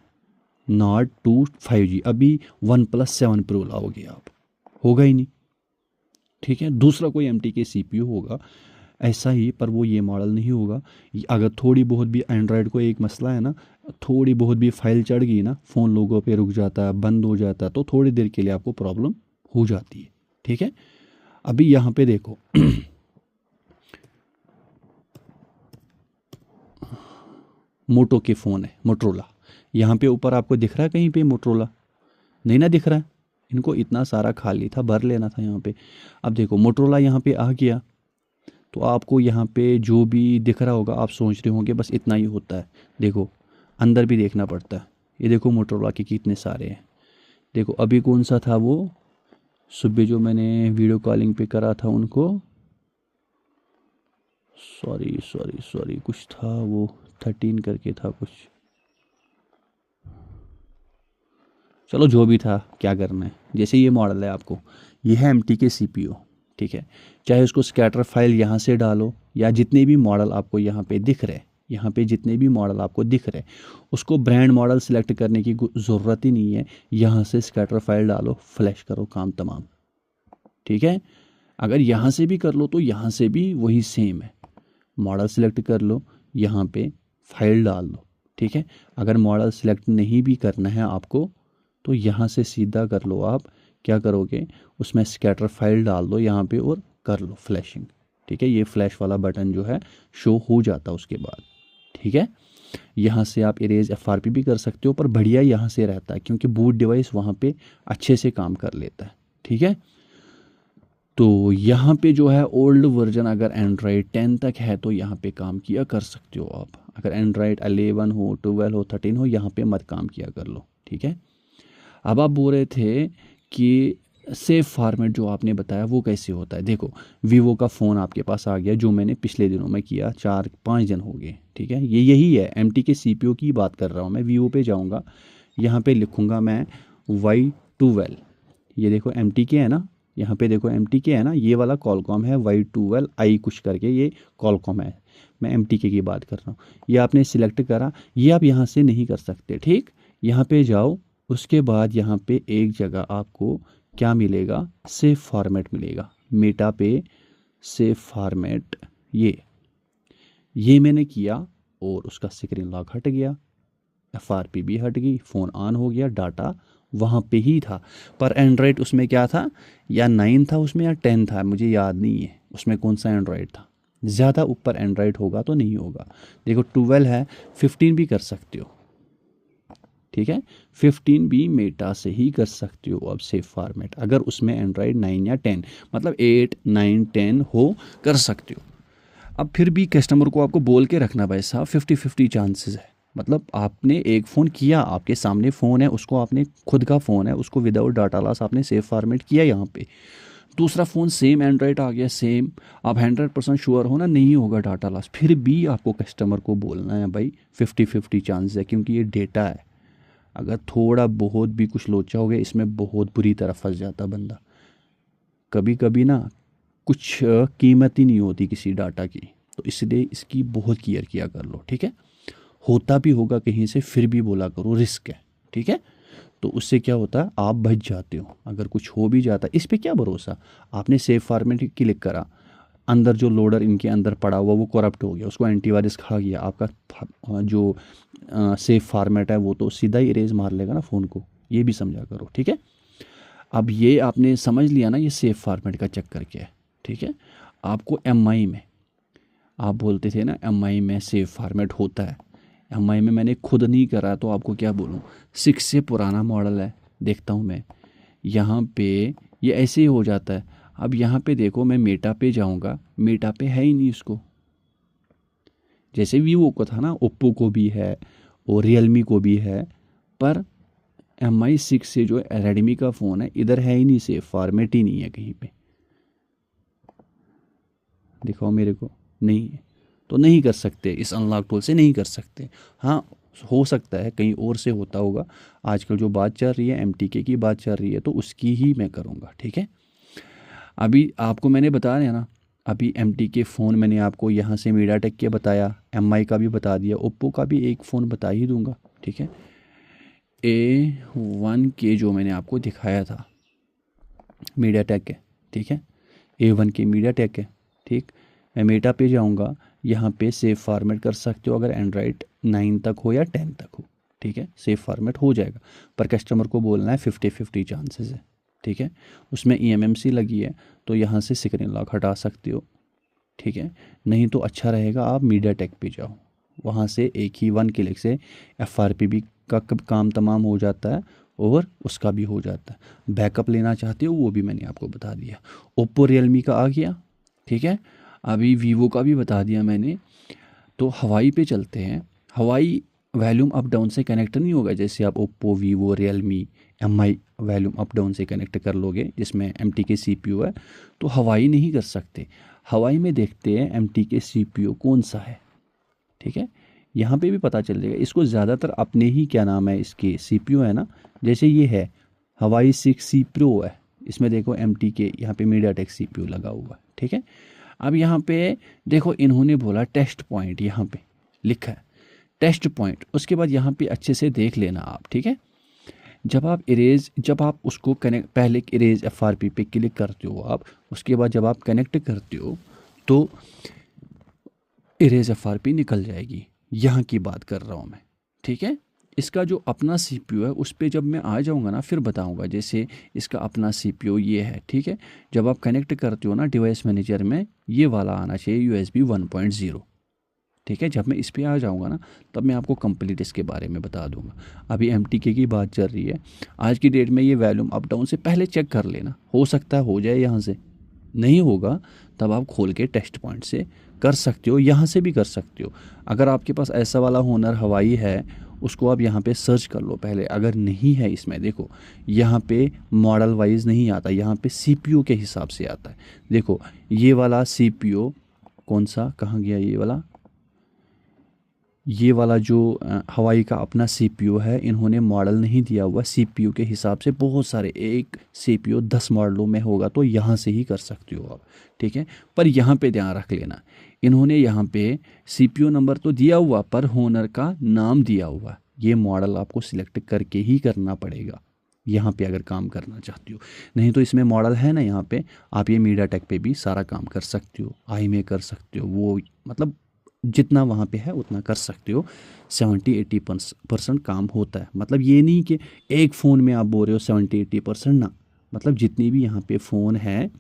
नॉट 2 5G, अभी वन प्लस 7 प्रो लाओगे आप, होगा ही नहीं, ठीक है। दूसरा कोई MT के CPU होगा ऐसा ही, पर वो ये मॉडल नहीं होगा। अगर थोड़ी बहुत भी एंड्रॉयड को एक मसला है ना, थोड़ी बहुत भी फाइल चढ़ गई ना, फ़ोन लोगों पे रुक जाता है, बंद हो जाता है, तो थोड़ी देर के लिए आपको प्रॉब्लम हो जाती है, ठीक है। अभी यहाँ पे देखो मोटो के फ़ोन है, मोटरोला, यहाँ पे ऊपर आपको दिख रहा है कहीं पे मोटरोला, नहीं ना दिख रहा है, इनको इतना सारा खाली था, भर लेना था यहाँ पे। अब देखो मोटरोला यहाँ पे आ गया, तो आपको यहाँ पे जो भी दिख रहा होगा आप सोच रहे होंगे बस इतना ही होता है, देखो अंदर भी देखना पड़ता है। ये देखो मोटरोला के कितने सारे हैं, देखो अभी कौन सा था वो, सुबह जो मैंने वीडियो कॉलिंग पे करा था उनको, सॉरी कुछ था वो 13 करके था कुछ, चलो जो भी था, क्या करना है। जैसे ये मॉडल है आपको, ये है MT के CPU, ठीक है। चाहे उसको स्कैटर फाइल यहाँ से डालो, या जितने भी मॉडल आपको यहाँ पे दिख रहे, यहाँ पे जितने भी मॉडल आपको दिख रहे, उसको ब्रांड मॉडल सेलेक्ट करने की ज़रूरत ही नहीं है, यहाँ से स्कैटर फाइल डालो, फ्लैश करो, काम तमाम, ठीक है। अगर यहाँ से भी कर लो तो यहाँ से भी वही सेम है, मॉडल सेलेक्ट कर लो, यहाँ पे फाइल डाल दो, ठीक है। अगर मॉडल सेलेक्ट नहीं भी करना है आपको तो यहाँ से सीधा कर लो, आप क्या करोगे, उसमें स्कैटर फाइल डाल दो यहाँ पे और कर लो फ्लैशिंग, ठीक है। ये फ्लैश वाला बटन जो है शो हो जाता उसके बाद, ठीक है। यहाँ से आप इरेज FRP भी कर सकते हो, पर बढ़िया यहाँ से रहता है क्योंकि बूट डिवाइस वहाँ पे अच्छे से काम कर लेता है, ठीक है। तो यहाँ पे जो है ओल्ड वर्जन अगर एंड्रॉयड 10 तक है तो यहाँ पे काम किया कर सकते हो आप, अगर एंड्रॉयड 11 हो, 12 हो, 13 हो, यहाँ पे मत काम किया कर लो, ठीक है। अब आप बोल रहे थे कि सेफ फॉर्मेट जो आपने बताया वो कैसे होता है। देखो वीवो का फ़ोन आपके पास आ गया, जो मैंने पिछले दिनों में किया, 4-5 दिन हो गए, ठीक है। ये यही है, MT के CPU की बात कर रहा हूँ मैं। वीवो पे जाऊँगा, यहाँ पे लिखूँगा मैं Y12, ये देखो MTK है ना, यहाँ पे देखो MTK है ना, ये वाला कॉलकॉम है, Y12i कुछ करके ये कॉलकॉम है, मैं MTK की बात कर रहा हूँ। ये आपने सिलेक्ट करा, ये आप यहाँ से नहीं कर सकते, ठीक। यहाँ पे जाओ, उसके बाद यहाँ पे एक जगह आपको क्या मिलेगा, सेव फॉर्मेट मिलेगा, मेटा पे सेव फॉर्मेट, ये मैंने किया और उसका स्क्रीन लॉक हट गया, FRP भी हट गई, फ़ोन ऑन हो गया, डाटा वहाँ पे ही था। पर एंड्रॉयड उसमें क्या था, या 9 था उसमें या 10 था, मुझे याद नहीं है उसमें कौन सा एंड्रॉयड था। ज़्यादा ऊपर एंड्रॉयड होगा तो नहीं होगा। देखो 12 है, 15 भी कर सकते हो, ठीक है, 15 भी मेटा से ही कर सकते हो अब सेव फॉर्मेट, अगर उसमें एंड्रॉयड 9 या 10, मतलब 8 9 10 हो, कर सकते हो। अब फिर भी कस्टमर को आपको बोल के रखना भाई साहब 50-50 चांसेस है, मतलब आपने एक फ़ोन किया, आपके सामने फ़ोन है, उसको आपने खुद का फ़ोन है, उसको विदाउट डाटा लॉस आपने सेव फॉर्मेट किया यहाँ पे, दूसरा फ़ोन सेम एंड्रॉयड आ गया सेम, आप 100% श्योर हो ना नहीं होगा डाटा लॉस, फिर भी आपको कस्टमर को बोलना है भाई 50-50 चांस है, क्योंकि ये डेटा है। अगर थोड़ा बहुत भी कुछ लोचा हो गया इसमें बहुत बुरी तरह फंस जाता बंदा। कभी कभी ना कुछ कीमत ही नहीं होती किसी डाटा की, तो इसलिए इसकी बहुत केयर किया कर लो, ठीक है। होता भी होगा कहीं से फिर भी बोला करो, रिस्क है, ठीक है। तो उससे क्या होता है, आप बच जाते हो, अगर कुछ हो भी जाता है इस पे क्या भरोसा। आपने सेव फॉर्मेट क्लिक करा, अंदर जो लोडर इनके अंदर पड़ा हुआ वो करप्ट हो गया, उसको एंटीवायरस खा गया, आपका जो सेव फॉर्मेट है वो तो सीधा ही इरेज मार लेगा ना फ़ोन को, ये भी समझा करो, ठीक है। अब ये आपने समझ लिया ना ये सेव फॉर्मेट का चक्कर क्या है, ठीक है। आपको MI में, आप बोलते थे ना MI में सेव फॉर्मेट होता है, MI में मैंने खुद नहीं करा तो आपको क्या बोलूँ, 6 से पुराना मॉडल है, देखता हूँ मैं यहाँ पे ये ऐसे ही हो जाता है। अब यहाँ पे देखो मैं मेटा पे जाऊँगा, मेटा पे है ही नहीं उसको, जैसे वीवो को था ना, ओप्पो को भी है और रियलमी को भी है, पर MI6 से जो रेडमी का फ़ोन है इधर है ही नहीं, सेव फॉर्मेट ही नहीं है कहीं पे, दिखाओ मेरे को, नहीं है, तो नहीं कर सकते, इस अनलॉक टूल से नहीं कर सकते। हाँ हो सकता है कहीं और से होता होगा, आजकल जो बात चल रही है MTK की बात चल रही है तो उसकी ही मैं करूँगा, ठीक है। अभी आपको मैंने बता दिया ना, अभी MTK फ़ोन मैंने आपको यहाँ से मीडियाटेक के बताया, MI का भी बता दिया, ओप्पो का भी एक फ़ोन बता ही दूँगा, ठीक है। A1 के जो मैंने आपको दिखाया था मीडियाटेक है, ठीक है, A1 के मीडियाटेक है, ठीक। मैं मेटा पे जाऊँगा, यहाँ पे सेव फॉर्मेट कर सकते हो, अगर एंड्रॉयड 9 तक हो या 10 तक हो, ठीक है, सेव फॉर्मेट हो जाएगा, पर कस्टमर को बोलना है 50-50 चांसेस है, ठीक है। उसमें eMMC लगी है तो यहाँ से स्क्रीन लॉक हटा सकते हो, ठीक है। नहीं तो अच्छा रहेगा आप मीडियाटेक पे जाओ, वहाँ से एक ही 1 क्लिक से FRP भी का काम तमाम हो जाता है और उसका भी हो जाता है। बैकअप लेना चाहते हो वो भी मैंने आपको बता दिया। ओप्पो रियलमी का आ गया, ठीक है। अभी वीवो का भी बता दिया मैंने। तो हवाई पे चलते हैं। हवाई वॉल्यूम अप डाउन से कनेक्ट नहीं होगा, जैसे आप Oppo Vivo Realme MI volume up down से कनेक्ट कर लोगे जिसमें MTK CPU है, तो हवाई नहीं कर सकते। हवाई में देखते हैं MTK CPU कौन सा है, ठीक है। यहाँ पे भी पता चल जाएगा, इसको ज़्यादातर अपने ही क्या नाम है इसके CPU है ना, जैसे ये है हवाई 6C Pro है, इसमें देखो MTK यहाँ पे मीडियाटेक CPU लगा हुआ है, ठीक है। अब यहाँ पे देखो इन्होंने बोला टेस्ट पॉइंट, यहाँ पे लिखा है टेस्ट पॉइंट, उसके बाद यहाँ पे अच्छे से देख लेना आप, ठीक है। जब आप उसको कनेक्ट, पहले इरेज FRP पे क्लिक करते हो आप, उसके बाद जब आप कनेक्ट करते हो तो इरेज FRP निकल जाएगी, यहाँ की बात कर रहा हूँ मैं, ठीक है। इसका जो अपना CPU है उस पर जब मैं आ जाऊँगा ना फिर बताऊँगा, जैसे इसका अपना CPU ये है, ठीक है। जब आप कनेक्ट करते हो ना डिवाइस मैनेजर में, ये वाला आना चाहिए USB 1.0, ठीक है। जब मैं इस पर आ जाऊँगा ना तब मैं आपको कंप्लीट इसके बारे में बता दूंगा। अभी MTK की बात चल रही है, आज की डेट में ये वॉल्यूम अप डाउन से पहले चेक कर लेना, हो सकता है हो जाए यहाँ से, नहीं होगा तब आप खोल के टेस्ट पॉइंट से कर सकते हो, यहाँ से भी कर सकते हो। अगर आपके पास ऐसा वाला होनर हवाई है उसको आप यहाँ पे सर्च कर लो पहले, अगर नहीं है इसमें देखो यहाँ पे मॉडल वाइज नहीं आता, यहाँ पे CPU के हिसाब से आता है। देखो ये वाला CPU कौन सा, कहाँ गया ये वाला, ये वाला जो हवाई का अपना सीपीयू है, इन्होंने मॉडल नहीं दिया हुआ सीपीयू के हिसाब से, बहुत सारे एक सीपीयू 10 मॉडलों में होगा तो यहाँ से ही कर सकते हो आप, ठीक है। पर यहाँ पे ध्यान रख लेना, इन्होंने यहाँ पे सीपीयू नंबर तो दिया हुआ पर होनर का नाम दिया हुआ, ये मॉडल आपको सिलेक्ट करके ही करना पड़ेगा यहाँ पे अगर काम करना चाहती हो। नहीं तो इसमें मॉडल है ना, यहाँ पे आप ये मीडियाटेक पे भी सारा काम कर सकते हो, आई में कर सकते हो, वो मतलब जितना वहाँ पे है उतना कर सकते हो। 70-80% काम होता है, मतलब ये नहीं कि एक फ़ोन में आप बोल रहे हो 70-80% ना, मतलब जितनी भी यहाँ पे फ़ोन है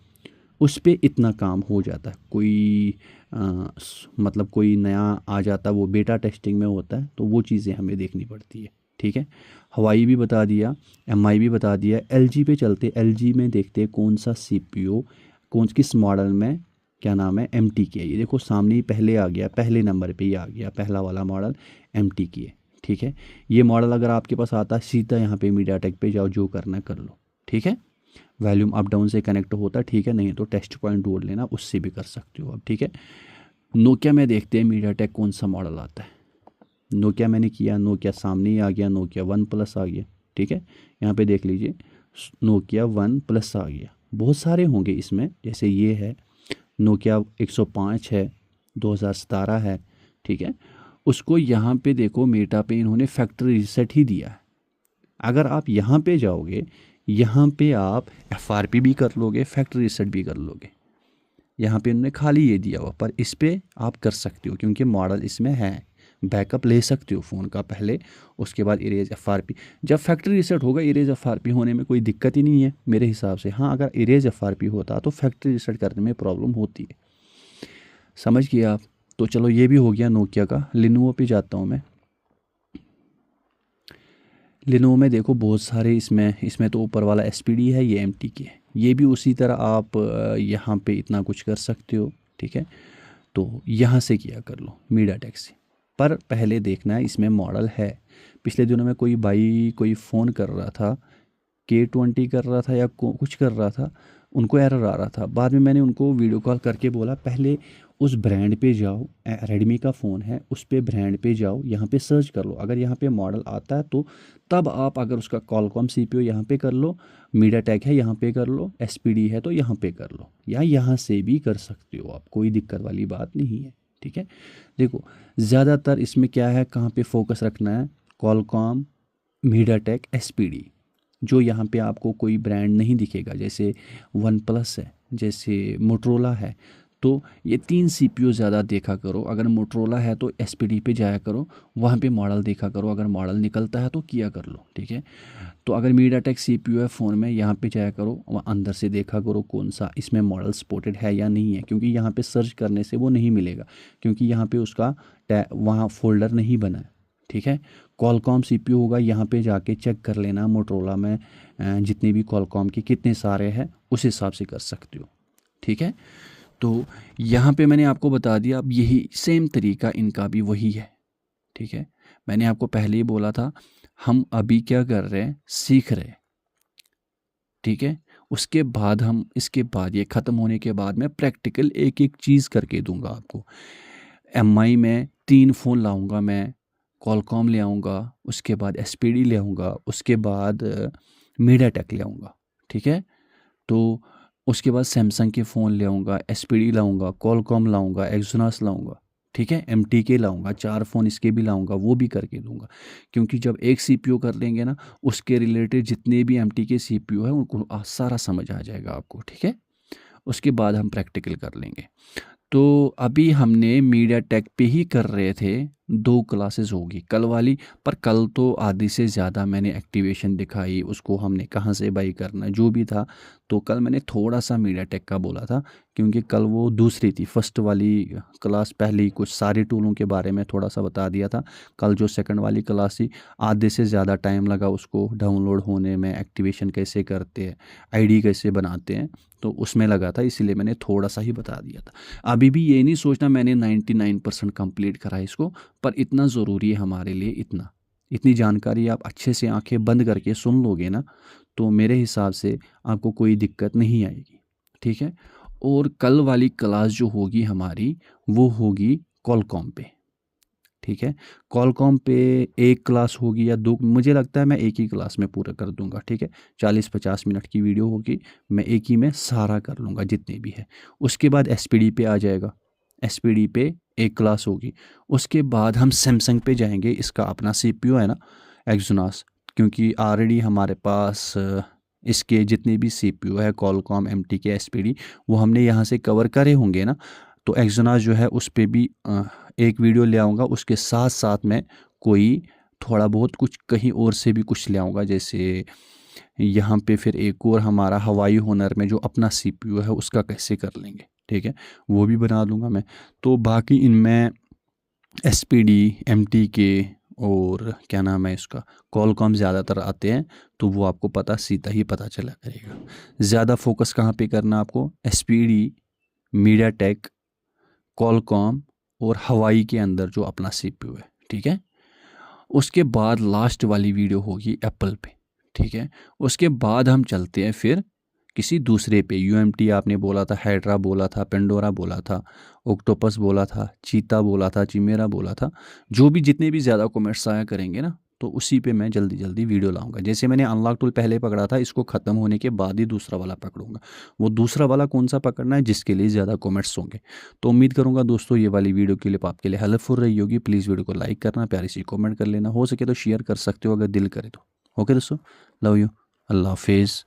उस पे इतना काम हो जाता है। कोई मतलब कोई नया आ जाता है, वो बेटा टेस्टिंग में होता है, तो वो चीज़ें हमें देखनी पड़ती है, ठीक है। हवाई भी बता दिया, एमआई भी बता दिया। एलजी पे चलते, एलजी में देखते हैं कौन सा सीपीयू कौन किस मॉडल में क्या नाम है, एम टी की है। ये देखो सामने ही पहले आ गया, पहले नंबर पे ही आ गया पहला वाला मॉडल, एम टी की है, ठीक है। ये मॉडल अगर आपके पास आता है सीधा यहाँ पे मीडियाटेक पे जाओ, जो करना कर लो, ठीक है। वॉल्यूम अप डाउन से कनेक्ट होता है, ठीक है, नहीं तो टेस्ट पॉइंट ढूंढ लेना, उससे भी कर सकते हो अब, ठीक है। नोकिया में देखते हैं मीडियाटेक कौन सा मॉडल आता है। नोकिया मैंने किया, नोकिया सामने ही आ गया, नोकिया 1+ आ गया, ठीक है। यहाँ पे देख लीजिए नोकिया 1+ आ गया। बहुत सारे होंगे इसमें, जैसे ये है नोकिया 105 है, 2017 है, ठीक है। उसको यहाँ पे देखो मेटा पे इन्होंने फैक्ट्री रीसेट ही दिया है। अगर आप यहाँ पे जाओगे, यहाँ पे आप एफआरपी भी कर लोगे, फैक्ट्री रीसेट भी कर लोगे। यहाँ पे उन्होंने खाली ये दिया हुआ, पर इस पे आप कर सकते हो क्योंकि मॉडल इसमें है। बैकअप ले सकते हो फ़ोन का पहले, उसके बाद इरेज एफआरपी। जब फैक्ट्री रीसेट होगा इरेज एफआरपी होने में कोई दिक्कत ही नहीं है मेरे हिसाब से। हाँ, अगर इरेज एफआरपी होता तो फैक्ट्री रीसेट करने में प्रॉब्लम होती है, समझ गए आप। तो चलो ये भी हो गया नोकिया का। लिनोवो पे जाता हूँ मैं। लिनोवो में देखो बहुत सारे इसमें तो ऊपर वाला एसपीडी है, ये एमटी की है। ये भी उसी तरह आप यहाँ पे इतना कुछ कर सकते हो, ठीक है। तो यहाँ से किया कर लो मीडियाटेक से, पर पहले देखना है इसमें मॉडल है। पिछले दिनों में कोई भाई कोई फ़ोन कर रहा था, K20 कर रहा था या कुछ कर रहा था, उनको एरर आ रहा था। बाद में मैंने उनको वीडियो कॉल करके बोला पहले उस ब्रांड पे जाओ, रेडमी का फ़ोन है उस पे ब्रांड पे जाओ, यहाँ पे सर्च कर लो, अगर यहाँ पे मॉडल आता है तो तब आप, अगर उसका कॉलकॉम सीपीयू यहाँ पे कर लो, मीडियाटेक है यहाँ पे कर लो, एसपीडी है तो यहाँ पे कर लो, या यहाँ से भी कर सकते हो आप, कोई दिक्कत वाली बात नहीं है, ठीक है। देखो ज़्यादातर इसमें क्या है, कहाँ पे फोकस रखना है, कॉलकॉम, मीडियाटेक, एसपीडी। जो यहाँ पे आपको कोई ब्रांड नहीं दिखेगा, जैसे वन+ है, जैसे मोटरोला है, तो ये 3 सीपीयू ज़्यादा देखा करो। अगर मोटरोला है तो एसपीडी पे जाया करो, वहाँ पे मॉडल देखा करो, अगर मॉडल निकलता है तो किया कर लो, ठीक है। तो अगर मीडियाटेक सीपीयू है फ़ोन में, यहाँ पे जाया करो, वहाँ अंदर से देखा करो कौन सा इसमें मॉडल सपोर्टेड है या नहीं है, क्योंकि यहाँ पे सर्च करने से वो नहीं मिलेगा, क्योंकि यहाँ पे उसका वहाँ फोल्डर नहीं बना है, ठीक है। कॉलकॉम सीपीयू होगा, यहाँ पे जाके चेक कर लेना मोटरोला में जितने भी कॉलकॉम के कितने सारे हैं, उस हिसाब से कर सकते हो, ठीक है। तो यहाँ पे मैंने आपको बता दिया, अब यही सेम तरीका इनका भी वही है, ठीक है। मैंने आपको पहले ही बोला था हम अभी क्या कर रहे हैं, सीख रहे हैं, ठीक है। उसके बाद हम, इसके बाद ये ख़त्म होने के बाद मैं प्रैक्टिकल एक एक चीज़ करके दूंगा आपको। एमआई में 3 फ़ोन लाऊंगा मैं, कॉलकॉम ले आऊँगा, उसके बाद एसपीडी ले आऊँगा, उसके बाद मीडियाटेक ले आऊँगा, ठीक है। तो उसके बाद सैमसंग के फ़ोन ले आऊँगा, एसपीडी लाऊँगा, कॉलकॉम लाऊँगा, एक्सोनस लाऊँगा, ठीक है, एमटीके लाऊँगा, 4 फ़ोन इसके भी लाऊँगा, वो भी करके दूंगा। क्योंकि जब एक सीपीयू कर लेंगे ना, उसके रिलेटेड जितने भी एमटीके सीपीयू है उनको सारा समझ आ जाएगा आपको, ठीक है। उसके बाद हम प्रैक्टिकल कर लेंगे। तो अभी हमने मीडियाटेक पे ही कर रहे थे, 2 क्लासेस होगी कल वाली, पर कल तो आधी से ज़्यादा मैंने एक्टिवेशन दिखाई, उसको हमने कहाँ से बाई करना जो भी था। तो कल मैंने थोड़ा सा मीडियाटेक का बोला था, क्योंकि कल वो दूसरी थी, फर्स्ट वाली क्लास पहले ही कुछ सारे टूलों के बारे में थोड़ा सा बता दिया था। कल जो सेकंड वाली क्लास थी, आधे से ज़्यादा टाइम लगा उसको डाउनलोड होने में, एक्टिवेशन कैसे करते हैं, आईडी कैसे बनाते हैं, तो उसमें लगा था, इसीलिए मैंने थोड़ा सा ही बता दिया था। अभी भी ये नहीं सोचना मैंने 99% कंप्लीट करा इसको, पर इतना ज़रूरी है हमारे लिए, इतनी जानकारी आप अच्छे से आंखें बंद करके सुन लोगे ना, तो मेरे हिसाब से आपको कोई दिक्कत नहीं आएगी, ठीक है। और कल वाली क्लास जो होगी हमारी, वो होगी कॉलकॉम पे, ठीक है। कॉलकॉम पे एक क्लास होगी या दो, मुझे लगता है मैं एक ही क्लास में पूरा कर दूंगा, ठीक है। 40-50 मिनट की वीडियो होगी, मैं एक ही में सारा कर लूँगा जितने भी है। उसके बाद एसपीडी पे आ जाएगा, एसपीडी पे एक क्लास होगी। उसके बाद हम सैमसंग पे जाएंगे, इसका अपना सीपीयू है ना एक्सोनस, क्योंकि ऑलरेडी हमारे पास इसके जितने भी सीपीयू है कॉलकॉम, एमटी के, एसपीडी, वो हमने यहाँ से कवर करे होंगे ना। तो एक्सोनस जो है उस पर भी एक वीडियो ले आऊँगा। उसके साथ साथ मैं कोई थोड़ा बहुत कुछ कहीं और से भी कुछ ले आऊँगा, जैसे यहाँ पे फिर एक और हमारा हवाई होनर में जो अपना सीपीयू है उसका कैसे कर लेंगे, ठीक है, वो भी बना दूंगा मैं। तो बाकी इनमें एसपीडी, एमटी के और क्या नाम है इसका, कॉलकॉम ज़्यादातर आते हैं, तो वो आपको पता सीधा ही पता चला करेगा। ज़्यादा फोकस कहाँ पे करना आपको, एसपीडी, मीडियाटेक, कॉलकॉम और हवाई के अंदर जो अपना सीपीयू है, ठीक है। उसके बाद लास्ट वाली वीडियो होगी एप्पल पे, ठीक है। उसके बाद हम चलते हैं फिर किसी दूसरे पे। यूएमटी आपने बोला था, हाइड्रा बोला था, पेंडोरा बोला था, ऑक्टोपस बोला था, चीता बोला था, चिमेरा बोला था, जो भी जितने भी ज़्यादा कमेंट्स आया करेंगे ना, तो उसी पे मैं जल्दी जल्दी वीडियो लाऊंगा। जैसे मैंने अनलॉक टूल पहले पकड़ा था, इसको ख़त्म होने के बाद ही दूसरा वाला पकड़ूंगा। वो दूसरा वाला कौन सा पकड़ना है, जिसके लिए ज़्यादा कमेंट्स होंगे। तो उम्मीद करूंगा दोस्तों ये वाली वीडियो क्लिप आपके लिए हेल्पफुल रही होगी। प्लीज़ वीडियो को लाइक करना, प्यारी सी कॉमेंट कर लेना, हो सके तो शेयर कर सकते हो अगर दिल करे तो। ओके दोस्तों, लव यू, अल्लाह हाफिज़।